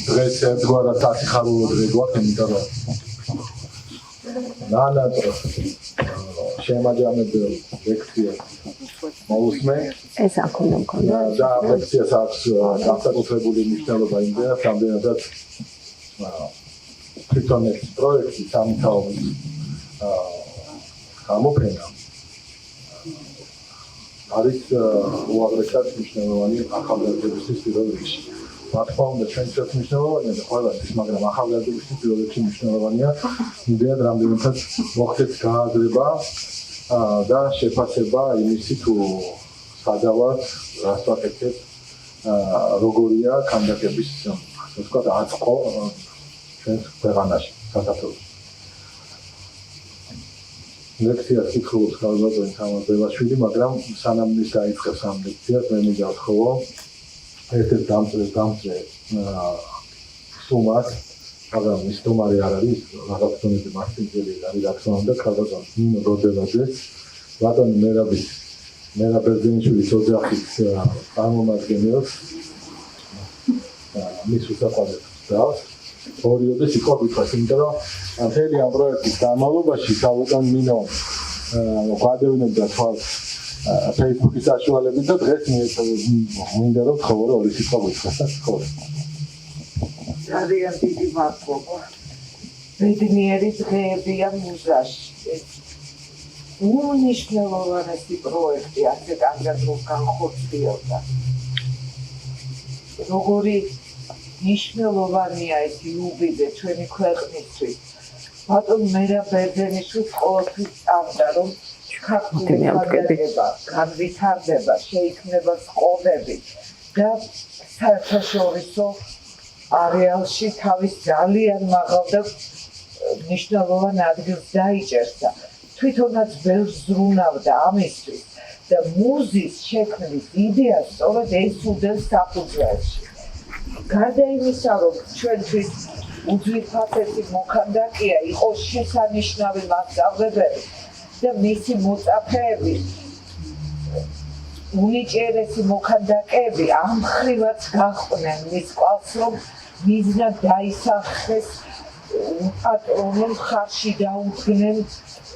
დღეს ერთგვარად სათიხარულო დღე გვაქვს, იმიტომ რომ ნანატო შემაჯამებელ ლექციას მოусმე. ეს აქ უნდა მქონდა. და ლექციას აქვს განსაკუთრებული მნიშვნელობა იმდენად, რამდენადაც თვითონ ეს პროექტი სამთავრობო გამოფენა არის უაღრესად მნიშვნელოვანი ახალგაზრდებისთვის პირველ რიგში. რა თქმა უნდა, ჩვენთვის მნიშვნელოვანია და ყველასთვის, მაგრამ ახალგაზრდებისთვის პირველ რიგში მნიშვნელოვანია იმდენად, რამდენადაც მოხდეს გააზრება და შეფასება იმისი თუ სადავად რას ვაკეთებ, როგორია ქანდაკების, ასე ვთქვათ, აწყო ჩვენს ქვეყანაში, საქართველოში. ლექციას იკითხულობს ქალბატონი თამარ ბელაშვილი, მაგრამ სანამ ის დაიწყებს ამ ლექციას, მე მიგავთხოვო ერთ-ერთ დამწრე სუმას, მაგრამ ის სტუმარი არ არის, რაღაც თონეზე მასწავლებელი არის, რა თქმა უნდა, ქალბატონი ნინო როდელაძე, ბატონი მერაბ ბერძენიშვილის ოჯახის წარმომადგენელს, მის უსაყვარლებს დავს. ორიოდეს იყო ვიტყვას, იმიტომ რომ მთელი ამ პროექტის განმავლობაში ქალბატონ ნინო გადავნებდა თვალს Facebook-ის საშუალებით და დღეს მინდა რომ თხოვრო ორი სიტყვა ვიტყვას. ძალიან დიდი მადლობა. ბედნიერი დღეებია მუზაში. უნიშნელოვანესი პროექტი ასე კარგად რომ განხორციელდა. როგორი მნიშვნელოვანია ეს იუბილე ჩვენი ქვეყნისთვის. ბატონ მერაბ ბერძენიშვილს ყოველთვის წამდა, რომ ქართული ქანდაკება განვითარდება, შეიქმნება სკოლები და საერთაშორისო არეალში თავის ძალიან მაღალ და მნიშვნელოვან ადგილს დაიჭერს და თვითონაც ბევრს ზრუნავდა ამისთვის და მუზის შექმნის იდეა სწორედ ეს უდევს საფუძველში. გარდა იმისა, რომ ჩვენთვის უძვირფასესი მოქანდაკეა, იყო შესანიშნავი მასწავლებელი და მისი მოწაფეები, უნიჭიერესი მოქანდაკეები ამ მხრივაც გაყვნენ მის კვალს, რომ მიზნად დაისახეს პატრონულ მხარში დაუდგნენ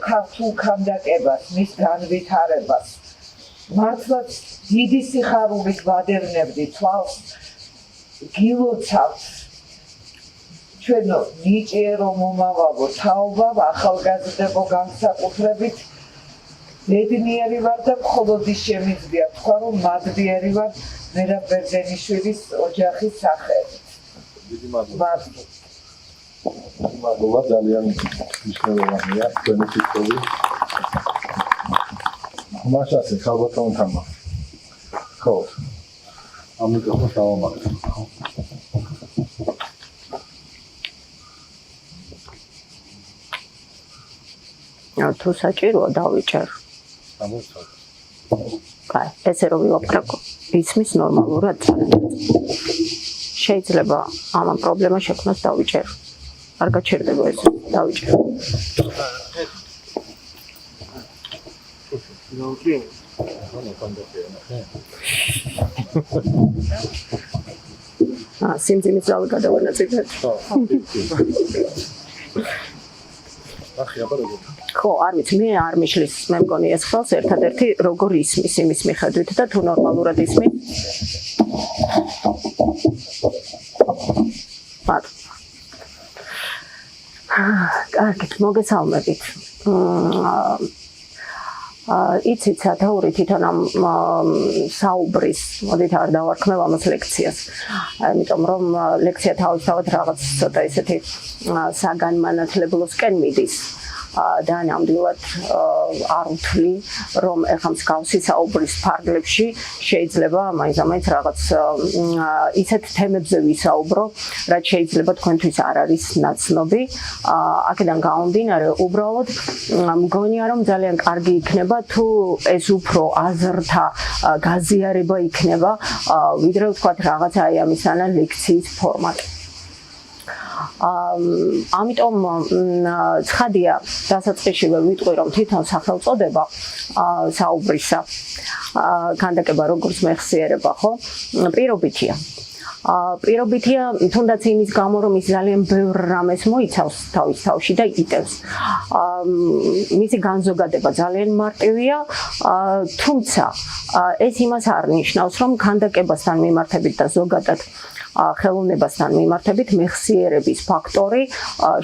ქართულ ქანდაკებას, მის განვითარებას. მართლაც დიდი სიხარულით ვადევნებდი თვალს, გილოცავთ ჩვენო ნიჭიერო მომავალო თაობა, ახალგაზრდებო განსაკუთრებით ბედნიერი ვარ და მხოლოდ ის შემიძლია თქვა, რომ მადლიერი ვარ მერაბ ბერძენიშვილის ოჯახის სახელით. დიდი მადლობა, ძალიან მნიშვნელოვანია თქვენი სიტყვები. მაშასე ქალბატონ თამარ. ხო. ამ მიკროფონს დავამატებ. თუ საჭიროა დავიჭერ. ამოწევ. კაი, ესე რომ ვიwapრაკო, ისმის ნორმალურად შეიძლება ამ პრობლემა შექმნას დავიჭერ. არ გაჩერდება ეს, დავიჭერ. სიმძიმის ზავი გადავანაწილეთ. ხო, არ ვიცი, მე არ მიშლის, მე მგონი ეს ხელს ერთადერთი როგორ ისმის იმის მიხედვით და თუ ნორმალურად ისმის. კარგით, მოგესალმებით. იცით სათაური თვითონ ამ საუბრის, მოდით არ დავარქმევ ამას ლექციას. იმიტომ რომ ლექცია თავისთავად რაღაც ცოტა ისეთი საგანმანათლებლოსკენ მიდის. და ნამდვილად არ უთვლი, რომ ეხლა მსგავსი საუბრის ფარგლებში შეიძლება მაინც რაღაც ისეთ თემებზე ვისაუბრო, რაც შეიძლება თქვენთვის არ არის ნაცნობი. აქედან გამომდინარე, უბრალოდ მგონია, რომ ძალიან კარგი იქნება, თუ ეს უფრო აზრთა გაზიარება იქნება, ვიდრე ვთქვათ რაღაცა აი ამისანა ლექციის ფორმატი. ამიტომ ცხადია დასაწყისშივე ვიტყვი, რომ თვითონ სახელწოდება საუბრისა ქანდაკება როგორც მეხსიერება, ხო, პირობითია. პირობითია თუნდაც იმის გამო რომ ის ძალიან ბევრ რამეს მოიცავს თავის თავში და იტევს. მისი განზოგადება ძალიან მარტივია, თუმცა ეს იმას არ ნიშნავს რომ ქანდაკებასთან მიმართებით და ზოგადად ხელოვნებასთან მიმართებით მეხსიერების ფაქტორი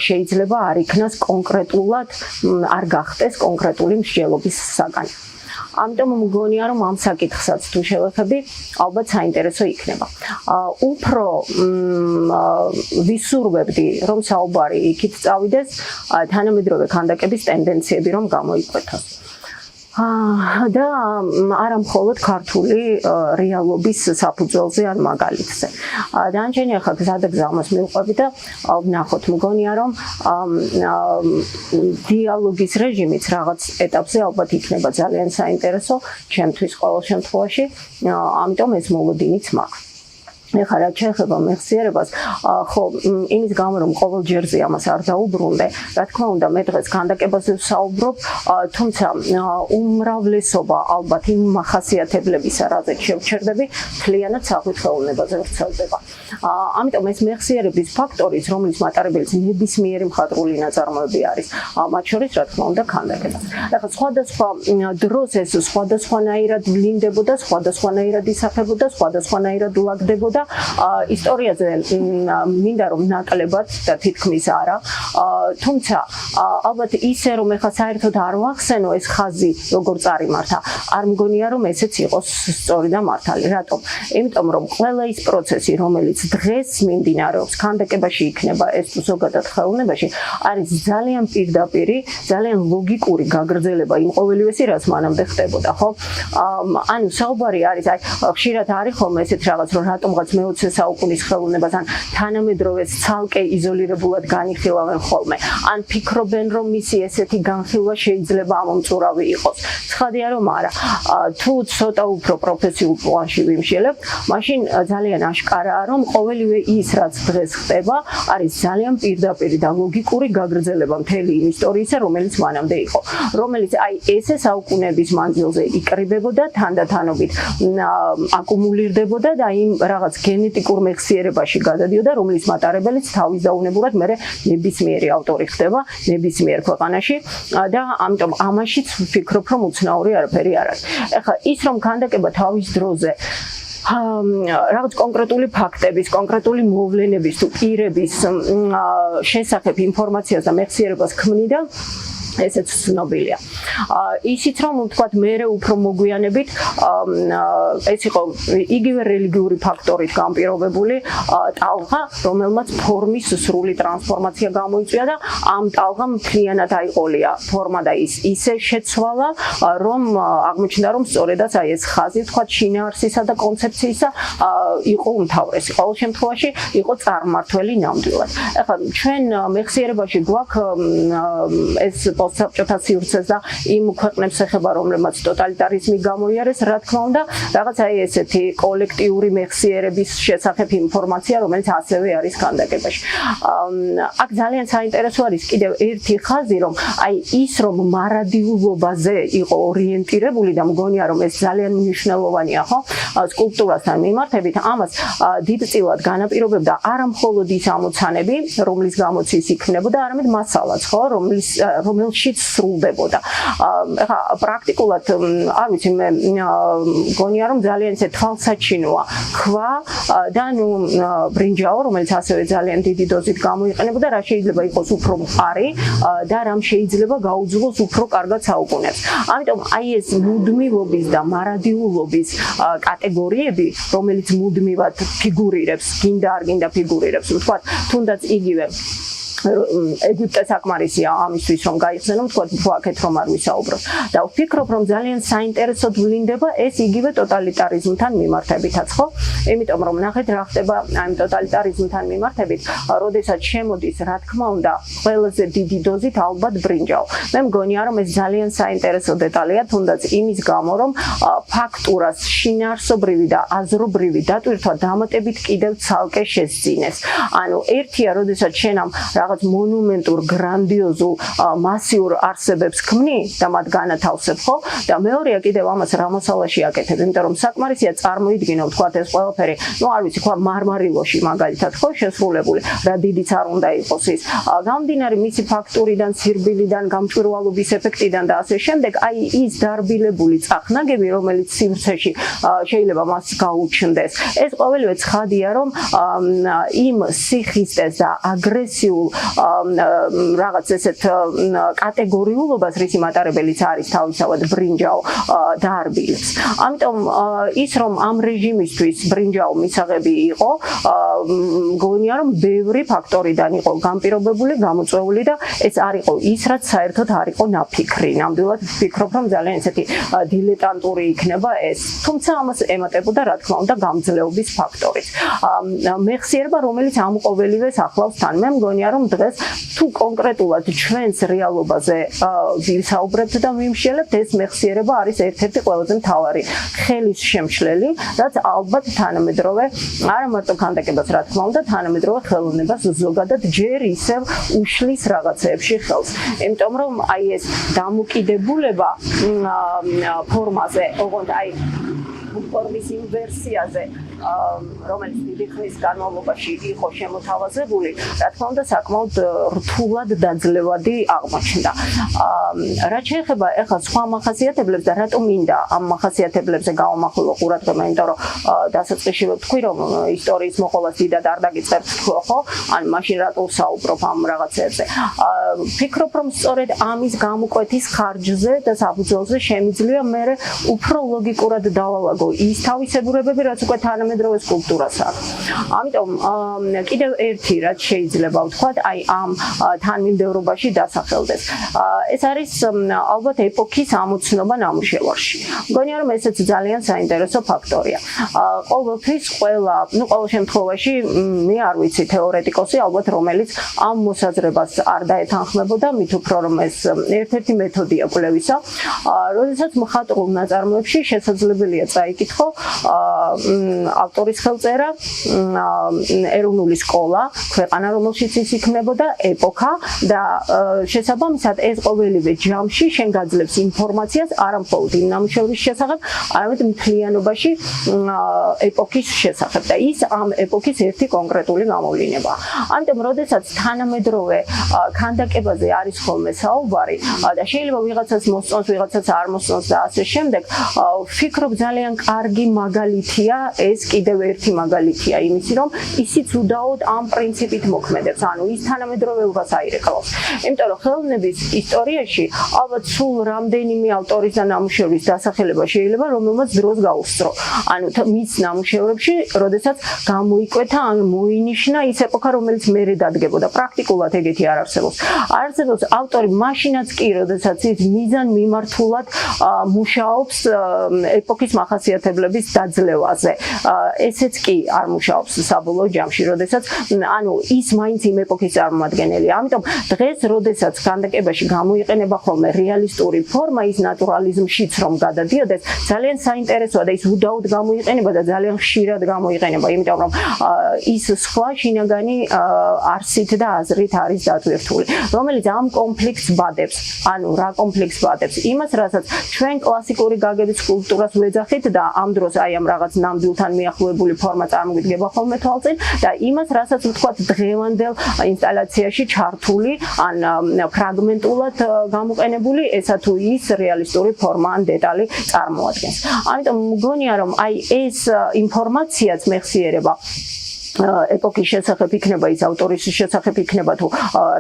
შეიძლება არ იქნას კონკრეტულად არ გახდეს კონკრეტული მსჯელობის საგანი. ამიტომ მგონია რომ ამ საკითხსაც თუ შევეხები, ალბათ საინტერესო იქნება. უფრო ვისურვებდი რომ საუბარი იქით წავიდეს თანამედროვე ქანდაკების ტენდენციები რომ გამოიკვეთოს. და არა მხოლოდ ქართული რეალობის საფუძველზე ან მაგალითზე. დანარჩენი ახლა გზადაგზავნას მივყვები და ვნახოთ, მგონია რომ დიალოგის რეჟიმიც რაღაც ეტაპზე ალბათ იქნება ძალიან საინტერესო ჩემთვის ყოველ შემთხვევაში, ამიტომ ეს მოლოდინიც მაქვს. ეხლა რაც შეეხება მეხსიერებას, ხო, იმის გამო რომ ყოველ ჯერზე ამას არ დაუბრუნდე, რა თქმა უნდა, მე დღეს ქანდაკებაზე ვსაუბრობ, თუმცა უმრავლესობა ალბათ იმ მახასიათებლებისა, რაზეც შევჩერდები, მთლიანად საღვით ხელოვნებაზე ვრცელდება. ამიტომ ეს მეხსიერების ფაქტორიც, რომელიც მატარებელიც ნებისმიერი მხატვრული ნაწარმოები არის, მათ შორის რა თქმა უნდა ქანდაკება. ეხლა სხვადასხვა დროს ეს სხვადასხვანაირად ვლინდებოდა, სხვადასხვანაირად ისახებოდა, სხვადასხვანაირად ლაგდებოდა. ისტორიაზე მინდა რომ ნაკლებად და თითქმის არა, თუმცა ალბათ ისე რომ ეხლა საერთოდ არ ვახსენო ეს ხაზი როგორ წარიმართა, არ მგონია რომ ესეც იყოს სწორი და მართალი. რატომ? იმიტომ რომ ყველა ის პროცესი, რომელიც დღეს მიმდინარეობს ქანდაკებაში იქნება ეს ზოგადად ხელოვნებაში, არის ძალიან პირდაპირი, ძალიან ლოგიკური გაგრძელება იმ ყოველივესი, რაც მანამდე ხდებოდა, ხო? ანუ საუბარი არის, აი, ხშირად არის ხოლმე ესეთ რაღაც, რომ რატომღაც მე-20 საუკუნის ხელოვნებასთან თანამედროვეს ცალკე იზოლირებულად განიხილავენ ხოლმე. ან ფიქრობენ, რომ მისი ესეთი განხილვა შეიძლება ამომწურავი იყოს. ცხადია, რომ არა. თუ ცოტა უფრო პროფესიულ პლანში ვიმშილებთ, მაშინ ძალიან აშკარაა, რომ ყოველივე ის, რაც დღეს ხდება, არის ძალიან პირდაპირი და ლოგიკური გაგრძელება მთელი იმ ისტორიისა, რომელიც მანამდე იყო. რომელიც აი ესე საუკუნეების მანძილზე იკრიბებოდა, თანდათანობით აკუმულირდებოდა და იმ რაღაც გენეტიკურ მეხსიერებაში გადადიოდა, რომლის მატარებელიც თავის დაუნებურად მე ნებისმიერი ავტორი ხდება ნებისმიერ ქვეყანაში და ამიტომ ამაშიც ვფიქრობ, რომ უცნაური არაფერი არ არის. ეხლა ის რომ ქანდაკება თავის დროზე რაღაც კონკრეტული ფაქტების, კონკრეტული მოვლენების თუ პირების შესახებ ინფორმაციას და მეხსიერებას ქმნიდა, ესეც ცნობილია. ისიც რომ ვთქვათ, მე უფრო მოგვიანებით ეს იყო იგივე რელიგიური ფაქტორით განპირობებული ტალღა, რომელმაც ფორმის სრული ტრანსფორმაცია გამოიწვია და ამ ტალღამ მთლიანად აიყოლია ფორმა და ისე შეცვალა, რომ აღმოჩნდა, რომ სწორედაც აი ეს ხაზი, ვთქვათ, შინაარსისა და კონცეფციისა იყო უმთავრესი. ყოველ შემთხვევაში იყო წარმმართველი ნამდვილად. ეხლა ჩვენ მეხსიერებაში გვაქვს ეს პოსტსაბჭოთა სივრცეს და იმ ქვეყნებს ეხება, რომლებმაც ტოტალიტარიზმი გამოიარეს, რა თქმა უნდა, რაღაც აი ესეთი კოლექტიური მეხსიერების შესახებ ინფორმაცია, რომელიც ასევე არის ქანდაკებაში. აქ ძალიან საინტერესო არის კიდევ ერთი ხაზი, რომ აი ის რომ მარადიულობაზე იყო ორიენტირებული და მგონია რომ ეს ძალიან მნიშვნელოვანია, ხო? სკულპტურასთან მიმართებით, ამას დიდწილად განაპირობებდა არა მხოლოდ ის ამოცანები, რომლის გამოც ის იქმნებოდა, არამედ მასალაც, ხო, რომელშიც სრულდებოდა. ეხლა პრაქტიკულად არ ვიცი, მე მგონია რომ ძალიან ისე თვალსაჩინოა ქვა და ნუ ბრინჯაო, რომელიც ასევე ძალიან დიდი დოზით გამოიყენებოდა, რა შეიძლება იყოს უფრო მყარი და რამ შეიძლება გაუძლოს უფრო კარგად საუკუნეებს. ამიტომ აი ეს მუდმივობის და მარადიულობის კატეგორიები, რომელიც მუდმივად ფიგურირებს, გინდა არ გინდა ფიგურირებს, ვთქვათ, თუნდაც იგივე ეგვიპტე საკმარისია ამისთვის რომ გაიხსენო, თქვა აქეთ რომ არ ვისაუბროთ. და ვფიქრობ რომ ძალიან საინტერესოდ ვლინდება ეს იგივე ტოტალიტარიზმთან მიმართებითაც, ხო? იმიტომ რომ ნახეთ რა ხდება ამ ტოტალიტარიზმთან მიმართებით, როდესაც შემოდის, რა თქმა უნდა, ყველაზე დიდი დოზით ალბათ ბრინჯაო. მე მგონია რომ ეს ძალიან საინტერესო დეტალია, თუნდაც იმის გამო რომ ფაქტურას შინაარსობრივი და აზრობრივი დატვირთვა დამატებით კიდევ ცალკე შესძინეს. ანუ ერთია, როდესაც შენ ამ რაღაც მონუმენტურ, გრანდიოზულ, მასიურ არსებებს ქმნი და მათ განათავსებ, ხო? და მეორეა კიდევ ამას რა მასალაში აკეთებ, იმიტომ რომ საკმარისია წარმოიდგინო ვთქვათ ეს ყველაფერი, არ ვიცი, თქვა მარმარილოში მაგალითად, ხო, შესრულებული, რა დიდიც არ უნდა იყოს ის. გამომდინარე მისი ფაქტურიდან, სირბილიდან, გამჭვირვალობის ეფექტიდან და ასე შემდეგ, აი ის დარბილებული წახნაგები, რომელიც სივრცეში შეიძლება მას გაუჩნდეს. ეს ყოველივე ცხადია, რომ იმ სიხისტეს და აგრესიულ რაღაც ესეთ კატეგორიულობას, რისი მატარებელიც არის თავისთავად ბრინჯაო დაარბილებს. ამიტომ ის რომ ამ რეჟიმისთვის ბრინჯაო მისაღები იყო, გონია რომ ბევრი ფაქტორიდან იყო განპირობებული, გამოწვეული და ეს არ იყო ის, რაც საერთოდ არ იყო ნაფიქრი. ნამდვილად ვფიქრობ, რომ ძალიან ესეთი დილეტანტური იქნება ეს. თუმცა ამას ემატებოდა, რა თქმა უნდა, გამძლეობის ფაქტორით. მეხსიერება, რომელიც ამ ყოველივეს ახლავს თან. მე მგონია, რომ დღეს თუ კონკრეტულად ჩვენს რეალობაზე ვისაუბრებთ და ვიმშელებთ, ეს მეხსიერება არის ერთ-ერთი ყველაზე მთავარი ხელის შემშლელი, რაც ალბათ თანამედროვე, არა მარტო ქანდაკებას, რა თქმა უნდა, თანამედროვე ხელოვნებას ზოგადად ჯერ ისევ უშლის რაღაცეებში ხელს. იმიტომ რომ აი ეს დამოკიდებულება ფორმაზე, ოღონდ აი ფორმის ინვერსიაზე, რომელიც დიდი ხნის განმავლობაში იყო შემოთავაზებული, რა თქმა უნდა, საკმაოდ რთულად დაძლევადი აღმოჩნდა. რაც შეეხება ახლა სხვა მახასიათებლებს და რატომ მინდა ამ მახასიათებლებზე გავამახვილო ყურადღება, იმიტომ რომ დასაწყისში ვთქვი, რომ ისტორიის მოყოლას დიდად არ დაგიწყებთ, ხო? ან მაშინ რატო ვსაუბრობ ამ რაღაცებზე. ვფიქრობ, რომ სწორედ ამის გამოკვეთის ხარჯზე და საფუძველზე შემიძლია მე უფრო ლოგიკურად დავალაგო ის თავისებურებები, რაც უკვე თანამედროვე სკულპტურას აქვს. ამიტომ კიდევ ერთი რაც შეიძლება ვთქვათ, აი ამ თანმიმდევრობაში დასახელდეს. ეს არის ალბათ ეპოქის ამოცნობა ნამუშევარში. მგონია რომ ესეც ძალიან საინტერესო ფაქტორია. ყოველთვის ყოველ შემთხვევაში მე არ ვიცი თეორეტიკოსი ალბათ რომელიც ამ მოსაზრებას არ დაეთანხმებოდა, მით უფრო რომ ეს ერთ-ერთი მეთოდია კვლევისა, როდესაც მხატვრულ ნაწარმოებში შესაძლებელია წაიკითხო ავტორის ხელწერა, ეროვნული სკოლა, ქვეყანა რომელშიც ის იქმნებოდა, ეპოქა და შესაბამისად ეს ყოველივე ჯამში შენ გაძლევს ინფორმაციას არა მხოლოდ იმ ნამუშევრის შესახებ, არამედ მთლიანობაში ეპოქის შესახებ და ის ამ ეპოქის ერთი კონკრეტული გამოვლინებაა. ამიტომ როდესაც თანამედროვე ქანდაკებაზე არის ხოლმე საუბარი და შეიძლება ვიღაცას მოსწონს, ვიღაცას არ მოსწონს და ასე შემდეგ, ვფიქრობ ძალიან კარგი მაგალითია ეს კიდევ ერთი მაგალითია იმისი, რომ ისიც უდაოდ ამ პრინციპით მოქმედებს, ანუ ის თანამედროვეობას აირეკლავს. იმიტომ რომ ხელოვნების ისტორიაში ალბათ სულ რამდენიმე ავტორის და ნამუშევრის დასახელება შეიძლება რომელმაც დროს გაუსწრო. ანუ მის ნამუშევრებში, როდესაც გამოიკვეთა ან მოინიშნა ის ეპოქა, რომელიც მერე დადგებოდა. პრაქტიკულად ეგეთი არ არსებობს. არსებობს ავტორი მაშინაც კი, როდესაც ის მიზან მიმართულად მუშაობს ეპოქის მახასიათებლების დაძლევაზე. ესეც კი არ მუშაობს საბოლოო ჯამში, როდესაც ანუ ის მაინც იმ ეპოქის წარმომადგენელია. ამიტომ დღეს, როდესაც ქანდაკებაში გამოიყენება ხოლმე რეალისტური ფორმა, ის ნატურალიზმშიც რომ გადადიოდეს, ძალიან საინტერესოა და ის უდაოდ გამოიყენება და ძალიან ხშირად გამოიყენება, იმიტომ რომ ის სხვა შინაგანი არსით და აზრით არის დატვირთული, რომელიც ამ კონფლიქტს ბადებს. ანუ რა კონფლიქტს ბადებს? იმას, რასაც ჩვენ კლასიკური გაგების სკულპტურას ვეძახით და ამ დროს აი ამ რაღაც ნამდვილთან მიახლოებული ფორმა წარმოგვიდგება ხოლმე თვალწინ და იმას, რასაც ვთქვათ დღევანდელ ინსტალაციაში ჩართული ან ფრაგმენტულად გამოყენებული ესა თუ ის რეალისტური ფორმა ან დეტალი წარმოადგენს. ამიტომ მგონია რომ აი ეს ინფორმაციაც მეხსიერება ეპოქის შესახებ იქნება, ის ავტორის შესახებ იქნება თუ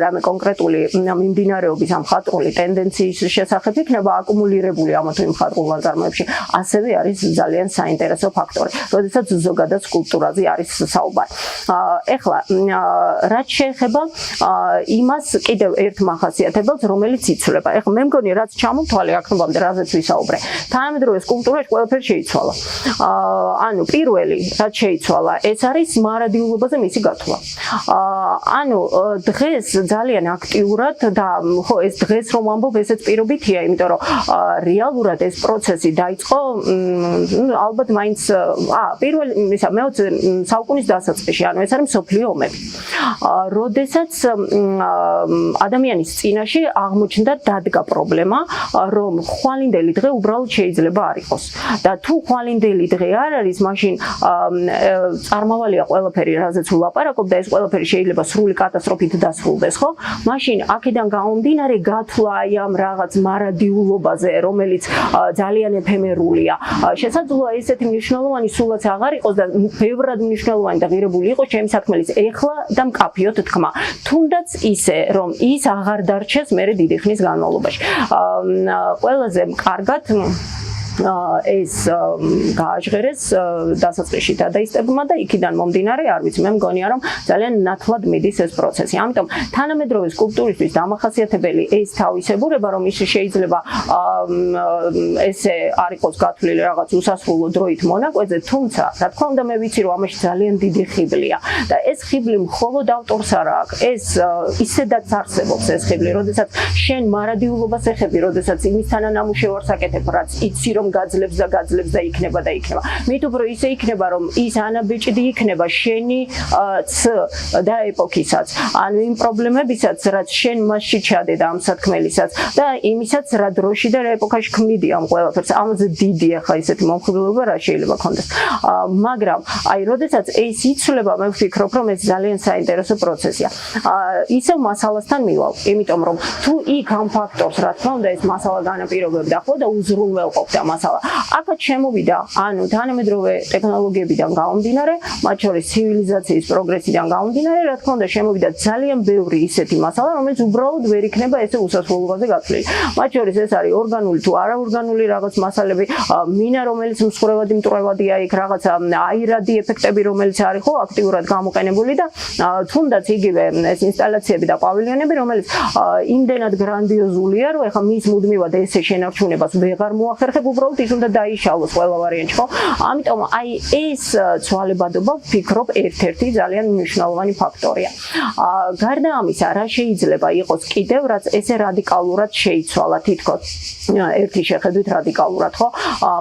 რამე კონკრეტული მიმდინარეობის ამ მხატვრული ტენდენციის შესახებ იქნება აკუმულირებული ამა თუ იმ მხატვრულ ნაწარმოებში, ასევე არის ძალიან საინტერესო ფაქტორი, როდესაც ზოგადად სკულპტურაზე არის საუბარი. ეხლა რაც შეეხება იმას კიდევ ერთ მახასიათებელს, რომელიც იცვლება. ეხლა მე მგონი რაც ჩამოვთვალე აქნობამდე, რაზეც ვისაუბრე, თანამედროვე სკულპტურაში ყველაფერი შეიცვალა. ანუ პირველი რაც შეიცვალა, ეს არის მარადიულობაზე მისი გათვლა. ანუ დღეს ძალიან აქტიურად და ხო ეს დღეს რომ ვამბობ ესეც პირობითია, იმიტომ რომ რეალურად ეს პროცესი დაიწყო ალბათ მაინც პირველი მე-20 საუკუნის დასაწყისში, ანუ ეს არის მსოფლიო ომები. როდესაც ადამიანის წინაშე აღმოჩნდა დადგა პრობლემა, რომ ხვალინდელი დღე უბრალოდ შეიძლება არ იყოს. და თუ ხვალინდელი დღე არ არის, მაშინ წარმავალია ყველაფერი, რაზეც ვლაპარაკობ და ეს ყველაფერი შეიძლება სრული კატასტროფით დასრულდეს, ხო? მაშინ აქედან გამომდინარე გათვლა აი ამ რაღაც მარადიულობაზე, რომელიც ძალიან ეფემერულია. შესაძლოა ესეთი მნიშვნელოვანი სულაც აღარ იყოს და ბევრად მნიშვნელოვანი და ღირებული იყოს ჩემი საქმელის ეხლა და მკაფიოდ თქმა. თუნდაც ისე, რომ ის აღარ დარჩეს მერე დიდი ხნის განმავლობაში. ყველაზე კარგად ეს გააჟღერეს დასაწყისში დადაისტებმა და იქიდან მომდინარე, არ ვიცი, მე მგონია რომ ძალიან ნათლად მიდის ეს პროცესი. ამიტომ თანამედროვე სკულპტურისთვის დამახასიათებელი ეს თავისებურება, რომ ის შეიძლება ესე არ იყოს გათვლილი რაღაც უსასრულო დროით მონაკვეთზე, თუმცა რა თქმა უნდა მე ვიცი რომ ამაში ძალიან დიდი ხიბლია და ეს ხიბლი მხოლოდ ავტორს არ აქვს. ეს ისედაც არსებობს ეს ხიბლი, როდესაც შენ მარადიულობას ეხები, როდესაც იმის თანანამუშევარს აკეთებ, რაც იცი რომ გაძლებს და იქნება და იქნება. მით უფრო ისე იქნება რომ ის ანაბეჭდი იქნება შენი ც და ეპოქისაც. ანუ იმ პრობლემებისაც, რაც შენ მასში ჩადე და ამ სათქმელისაც და იმისაც რა დროში და რა ეპოქაში ქმნიდი ამ ყველაფერს. ამაზე დიდი ახლა ისეთი მომხიბლობა რა შეიძლება ქონდეს. მაგრამ აი როდესაც ეს იცვლება, მე ვფიქრობ რომ ეს ძალიან საინტერესო პროცესია. ისევ მასალასთან მივალ, იმიტომ რომ თუ იქ ამ ფაქტორს რა თქმა უნდა ეს მასალა განაპირობებდა ხო და უზრუნველყოფდა მასალა. აქაც შემოვიდა, ანუ თანამედროვე ტექნოლოგიებიდან გამომდინარე, მათ შორის ცივილიზაციის პროგრესიდან გამომდინარე, რა თქმა უნდა შემოვიდა ძალიან ბევრი ისეთი მასალა, რომელიც უბრალოდ ვერ იქნება ესე უსასრულობაზე გათვლილი. მათ შორის ეს არის ორგანული თუ არაორგანული რაღაც მასალები, მინა რომელიც მსხვერპლად მტრევადია იქ, რაღაცა აირადი ეფექტები რომელიც არის ხო აქტიურად გამოყენებული და თუნდაც იგივე ეს ინსტალაციები და პავილიონები, რომელიც იმდენად გრანდიოზულია, რომ ეხლა მის მუდმივად ესე შენარჩუნებას ვეღარ მოახერხებ, უბრალოდ ის უნდა დაიშალოს ყველა ვარიანტში, ხო? ამიტომ აი ეს ცვალებადობა ვფიქრობ ერთ-ერთი ძალიან მნიშვნელოვანი ფაქტორია. გარდა ამისა, რა შეიძლება იყოს კიდევ, რაც ესე რადიკალურად შეიცვალა თითქოს ერთი შეხედვით რადიკალურად, ხო?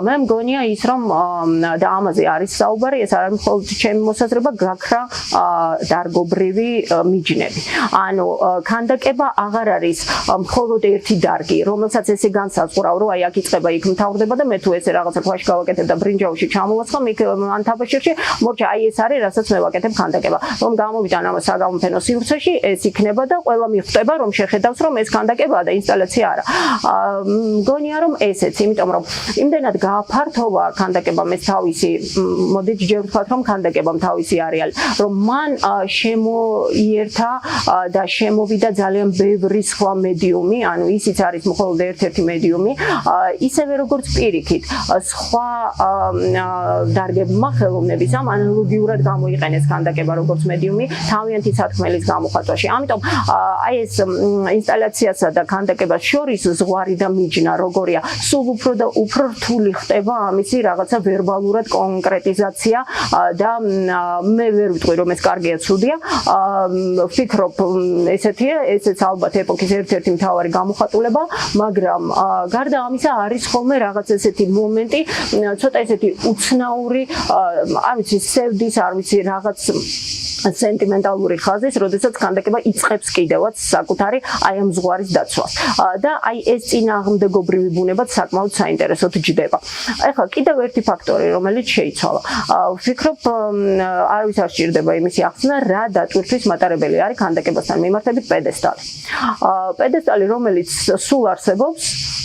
მე მგონია ის რომ და ამაზე არის საუბარი, ეს არ არის მხოლოდ ჩემი მოსაზრება, გაქრა დარგობრივი მიჯნები. ანუ ქანდაკება აღარ არის მხოლოდ ერთი დარგი, რომელსაც ესე განსაზღვრავ, რომ აი აქ იწყება იქ მთავრდება და მე თუ ესე რაღაცა ქვაში გავაკეთებ და ბრინჯაოში ჩამოვასხამ, იქ ან თაბაშირში, მორჩა აი ეს არის, რასაც მე ვაკეთებ ქანდაკება. რომ გამოვიდან ამ საგამოფენო სივრცეში, ეს იქნება და ყველა მიხვდება, რომ შეხედავს, რომ ეს ქანდაკებაა და ინსტალაცია არა. მგონია რომ ესეც, იმიტომ რომ იმდენად გააფართოვა ქანდაკებამ ეს თავისი, მოდით ჯერ ვთქვათ, რომ ქანდაკებამ თავისი არეალი, რომ მან შემოიერთა და შემოვიდა ძალიან ბევრი სხვა მედიუმი, ანუ ისიც არის მხოლოდ ერთ-ერთი მედიუმი, ისევე როგორც პირიქით, სხვა დარგებმა ხელოვნების ამ ანალოგიურად გამოიყენეს ქანდაკება როგორც მედიუმი თავიანთი სათქმელის გამოხატვაში. ამიტომ აი ეს ინსტალაციასა და ქანდაკებას შორის ზღვარი და მიჯნა როგორია, სულ უფრო და უფრო რთული ხდება ამისი რაღაცა ვერბალურად კონკრეტიზაცია და მე ვერ ვიტყვი რომ ეს კარგია, ცუდია. ვფიქრობ ესეთია, ესეც ალბათ ეპოქის ერთ-ერთი მთავარი გამოხატულება, მაგრამ გარდა ამისა არის ხოლმე რაღაც ესეთი მომენტი, ცოტა ესეთი უცნაური, არ ვიცი, სევდის, არ ვიცი, რაღაც სენტიმენტალური ხაზის, როდესაც ქანდაკება იწყებს კიდევაც საკუთარი აი ამ ზღვარის დაცვას. და აი ეს წინააღმდეგობრივი ბუნებაც საკმაოდ საინტერესოდ ჯდება. ეხლა კიდევ ერთი ფაქტორი, რომელიც შეიცვალა. ვფიქრობ, არავის არ სჭირდება იმისი ახსნა, რა დატვირთვის მატარებელი არის ქანდაკებასთან მიმართებით პედესტალი. პედესტალი, რომელიც სულ არსებობს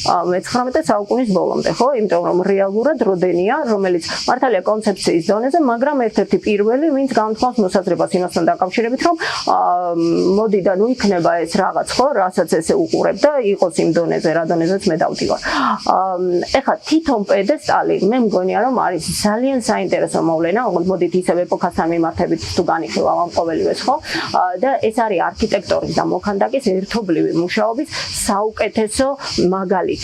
მე-19 საუკუნის ბოლომდე, ხო? იმიტომ რომ რეალურად როდენია, რომელიც მართალია კონცეფციის დონეზე, მაგრამ ერთ-ერთი პირველი, ვინც გამთხოვს მოსაზრებას იმასთან დაკავშირებით, რომ მოდი და ნუ იქნება ეს რაღაც, ხო, რასაც ესე უყურებ და იყოს იმ დონეზე, რა დონეზეც მე დავდივარ. ეხლა თვითონ პედესტალი, მე მგონია რომ არის ძალიან საინტერესო მოვლენა, მოდით ისევ ეპოქასთან მიმართებით თუ განიხილავ ამ ყოველივეს, ხო? და ეს არის არქიტექტორის და მოქანდაკის ერთობლივი მუშაობის საუკეთესო მაგალითი.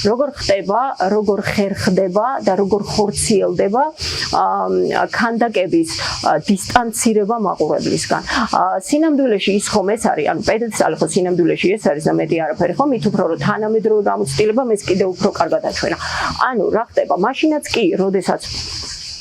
როგორ ხდება, როგორ ხერხდება და როგორ ხორციელდება ქანდაკების დისტანცირება მაყურებლისგან. სინამდვილეში ის ხომ ეს არის, ანუ პედესტალი ხო სინამდვილეში ეს არის და მეტი არაფერი ხო, მით უფრო რომ თანამედროვე გამოცდილება მეც კიდევ უფრო კარგად აჩვენა. ანუ რა ხდება, მაშინაც კი, როდესაც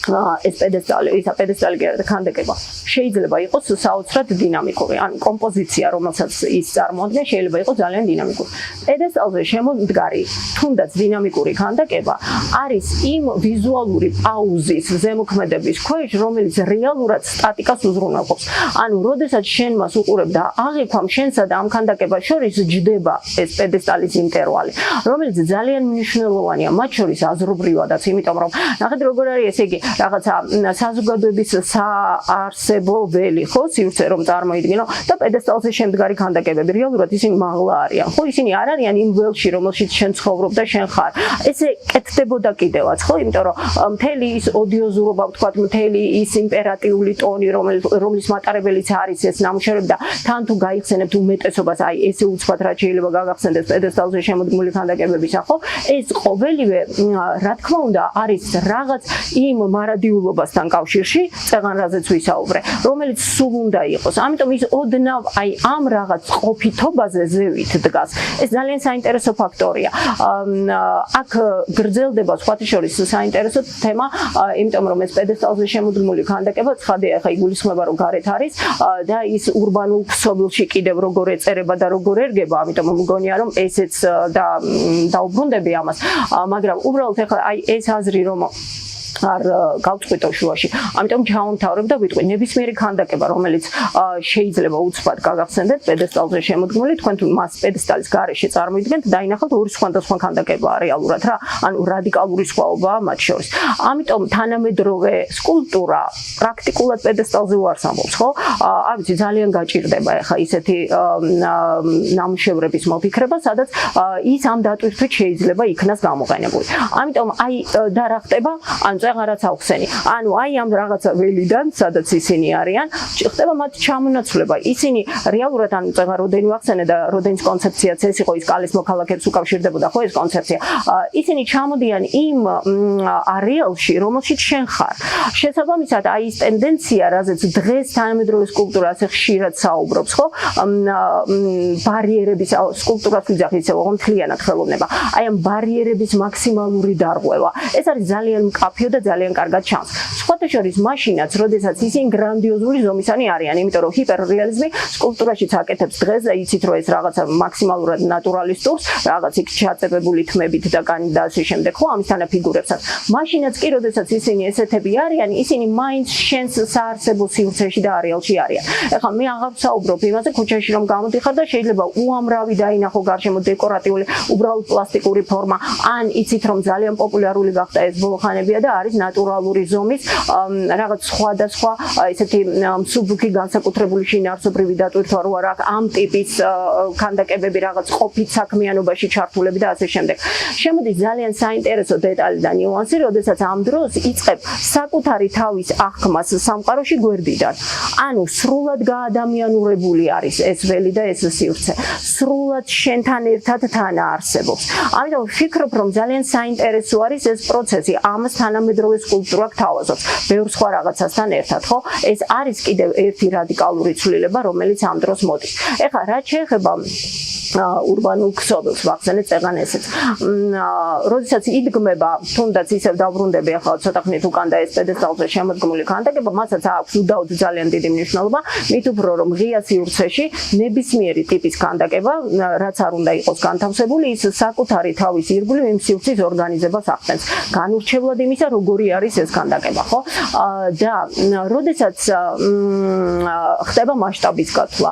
ეს პედესტალი და ქანდაკება შეიძლება იყოს საოცრად დინამიკური, ანუ კომპოზიცია, რომელსაც ის წარმოადგენს, შეიძლება იყოს ძალიან დინამიკური. პედესტალზე შემომდგარი, თუნდაც დინამიკური ქანდაკება არის იმ ვიზუალური პაუზის ზემოქმედების ქვეშ, რომელიც რეალურად სტატიკას უზრუნველყოფს. ანუ, როდესაც შენ მას უყურებ და აღიქვამ შენსა და ამ ქანდაკებას შორის ჯდება ეს პედესტალის ინტერვალი, რომელიც ძალიან მნიშვნელოვანია, მათ შორის აზრობრივადაც, იმიტომ რომ ნახეთ როგორ არის, ესე იგი რაღაცა საზოგადოების საარსებო ველი, ხო, სივრცე რომ წარმოიდგინო და პედესტალზე შემდგარი ქანდაკებები, რეალურად ისინი მაღლა არიან. ხო, ისინი არ არიან იმ ველში, რომელშიც შენ ცხოვრობ და შენ ხარ. ესე კეთდებოდა კიდევაც, ხო, იმიტომ რომ მთელი ის ოდიოზურობა, ვთქვათ, მთელი ის იმპერატიული ტონი, რომლის მატარებელიც არის ეს ნამუშევრები და თან თუ გაიხსენებთ უმეტესობას, აი ესე უცბად რაც შეიძლება გაგახსენდეს პედესტალზე შემოდგმული ქანდაკებებისა, ხო, ეს ყოველივე, რა თქმა უნდა, არის რაღაც იმ მარადიულობასთან კავშირში, წეღან რაზეც ვისაუბრე, რომელიც სულ უნდა იყოს. ამიტომ ის ოდნავ აი ამ რაღაც ყოფითობაზე ზევით დგას. ეს ძალიან საინტერესო ფაქტორია. აქ გრძელდება სხვათა შორის საინტერესო თემა, იმიტომ რომ ეს პედესტალზე შემოდგმული ქანდაკება ცხადია, ხა იგულისხმება რომ გარეთ არის და ის ურბანულ ქსოვილში კიდევ როგორ ეწერება და როგორ ერგება, ამიტომ მგონია რომ ესეც დაუბრუნდები ამას, მაგრამ უბრალოდ ხა აი ეს აზრი რომ არ გავწყვიტო შუაში. ამიტომ ჩავამთავრებ და ვიტყვი, ნებისმიერი ქანდაკება, რომელიც შეიძლება უცბად გაგახსენდეთ პედესტალზე შემოდგმული, თქვენ თუ მას პედესტალის გარეშე წარმოიდგენთ, დაინახავთ ორი სხვადასხვა ქანდაკებაა რეალურად რა, ანუ რადიკალური სხვაობაა მათ შორის. ამიტომ თანამედროვე სკულპტურა პრაქტიკულად პედესტალზე უარს ამბობს, ხო? არ ვიცი, ძალიან გაჭირდება ახლა ისეთი ნამუშევრების მოფიქრება, სადაც ის ამ დატვირთვით შეიძლება იქნას გამოყენებული. ამიტომ აი და რა ხდება? ან წეღარაც ავხსენი. ანუ აი ამ რაღაცა ველიდან, სადაც ისინი არიან, ხდება მათ ჩამონაცვლება. ისინი რეალურად ანუ წეღარ როდენი ვახსენე და როდენის კონცეფციაც ეს იყო, ის კალის მოქალაქეებს უკავშირდებოდა, ხო ეს კონცეფცია. ისინი ჩამოდიან იმ არეალში, რომელშიც შენ ხარ. შესაბამისად, აი ეს ტენდენცია, რაზეც დღეს თანამედროვე სკულპტურა ასე ხშირად საუბრობს, ხო? ბარიერების სკულპტურას ვიძახი ისე მთლიანად ხელოვნება. აი ამ ბარიერების მაქსიმალური დარღვევა. ეს არის ძალიან მკაფიო და ძალიან კარგად ჩანს. სხვათა შორის მაშინაც, როდესაც ისინი გრანდიოზული ზომისანი არიან, იმიტომ რომ ჰიპერრეალიზმი სკულპტურაშიც აკეთებს დღეს და იცით რომ ეს რაღაცა მაქსიმალურად ნატურალისტურს, რაღაც იქ ჩაწებებული თმებით და კანით და ასე შემდეგ, ხო, ამისთან ფიგურებსაც. მაშინაც კი, როდესაც ისინი ესეთები არიან, ისინი მაინც შენს საარსებო სივრცეში და არეალში არიან. ეხლა მე აღარ ვსაუბრობ იმაზე, ქუჩაში რომ გამოდიხარ და შეიძლება უამრავი დაინახო გარშემო დეკორატიული, უბრალოდ პლასტიკური ფორმა, ან იცით რომ ძალიან პოპულარული გახდა ეს ბოლოხანებია და არის ნატურალური ზომის რაღაც სხვადასხვა ესეთი მსუბუქი განსაკუთრებული შინაარსობრივი დატვირთვა რო არა ამ ტიპის ქანდაკებები რაღაც ყოფით საქმიანობაში ჩართულები და ასე შემდეგ. შემოდის ძალიან საინტერესო დეტალი და ნიუანსი, როდესაც ამ დროს იწყებ საკუთარი თავის აღქმას სამყაროში გვერდიდან. ანუ სრულად გაადამიანურებული არის ეს ველი და ეს სივრცე. სრულად შენთან ერთად თანაარსებობს. ამიტომ ვფიქრობ, რომ ძალიან საინტერესო არის ეს პროცესი. ამას თანამედროვე სკულპტურა გთავაზობს. ბევრ სხვა რაღაცასთან ერთად, ხო? ეს არის კიდევ ერთი რადიკალური ცვლილება, რომელიც ამ დროს მოდის. ეხლა რაც შეეხება ურბანულ ქსოვილს ვახსენეთ წეღან ესეც. როდესაც იდგმება, თუნდაც ისევ დავბრუნდები ახლა ცოტა ხნით უკან და ეს პედესტალზე შემოდგმული ქანდაკება, მასაც აქვს უდაოდ ძალიან დიდი მნიშვნელობა, მით უფრო რომ ღია სივრცეში ნებისმიერი ტიპის ქანდაკება, რაც არ უნდა იყოს განთავსებული, ის საკუთარი თავის ირგვლივ იმ სივრცის ორგანიზებას ახდენს. განურჩევლად იმისა, როგორი არის ეს ქანდაკება, ხო? და როდესაც ხდება მასშტაბის გაცვლა,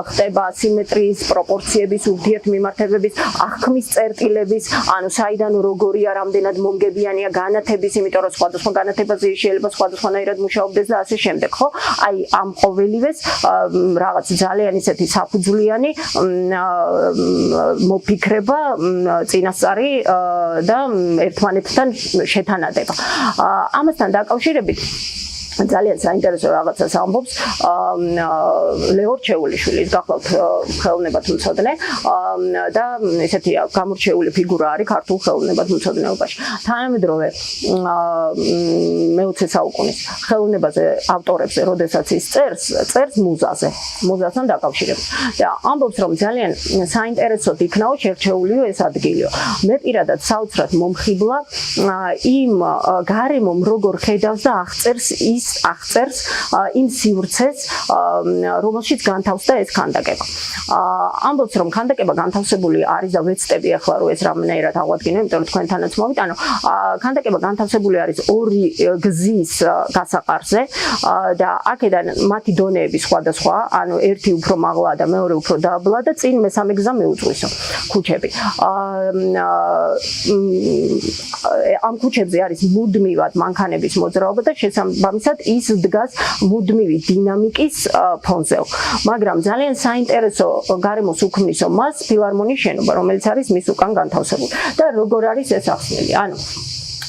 ხდება სიმეტრიის, პროპორციების, ურთიერთმიმართებების, აღქმის წერტილების, ანუ საიდან როგორია, რამდენად მომგებიანია განათების, იმიტომ რომ სხვადასხვა განათებაზე შეიძლება სხვადასხვანაირად მუშაობდეს და ასე შემდეგ, ხო? აი ამ ყოველივეს რაღაც ძალიან ისეთი საფუძვლიანი მოფიქრება, წინასწარი და ერთმანეთთან შეთანადება. ამასთან დაკავშირებით ძალიან საინტერესო რაღაცას ამბობს ლეორ ჩეულიშვილის გახლავთ ხელოვნებათმცოდნე და ესეთია გამორჩეული ფიგურა არის ქართულ ხელოვნებათმცოდნეობაში. თანამედროვე მე-20 საუკუნის ხელოვნებაზე ავტორებზე, როდესაც ის წერს მუზასთან დაკავშირებით. და ამბობს, რომ ძალიან საინტერესოდ იქნაო შერჩეულიო ეს ადგილიო. მე პირადად საოცრად მომხიბლა იმ გარემომ როგორ ხედავს და აღწერს იმ სივრცეს, რომელშიც განთავსდა ეს ქანდაკება. ამბობს, რომ ქანდაკება განთავსებული არის და ვეცდები ახლა რომ ეს რამნაირად აღვადგინო, იმიტომ რომ თქვენთანაც მოვიტანო. ქანდაკება განთავსებული არის ორი გზის გასაყარზე და აქედან მათი დონეები სხვადასხვა, ანუ ერთი უფრო მაღლა და მეორე უფრო დაბლა და წინ მესამე გზა მეუწვისო ქუჩები. ამ ქუჩებზე არის მუდმივად მანქანების მოძრაობა და შესაბამისად ის დგას მუდმივი დინამიკის ფონზე. მაგრამ ძალიან საინტერესო გარემოს უქმნისო მას ფილარმონიის შენობა, რომელიც არის მის უკან განთავსებული. და როგორ არის ეს ახსნილი? ანუ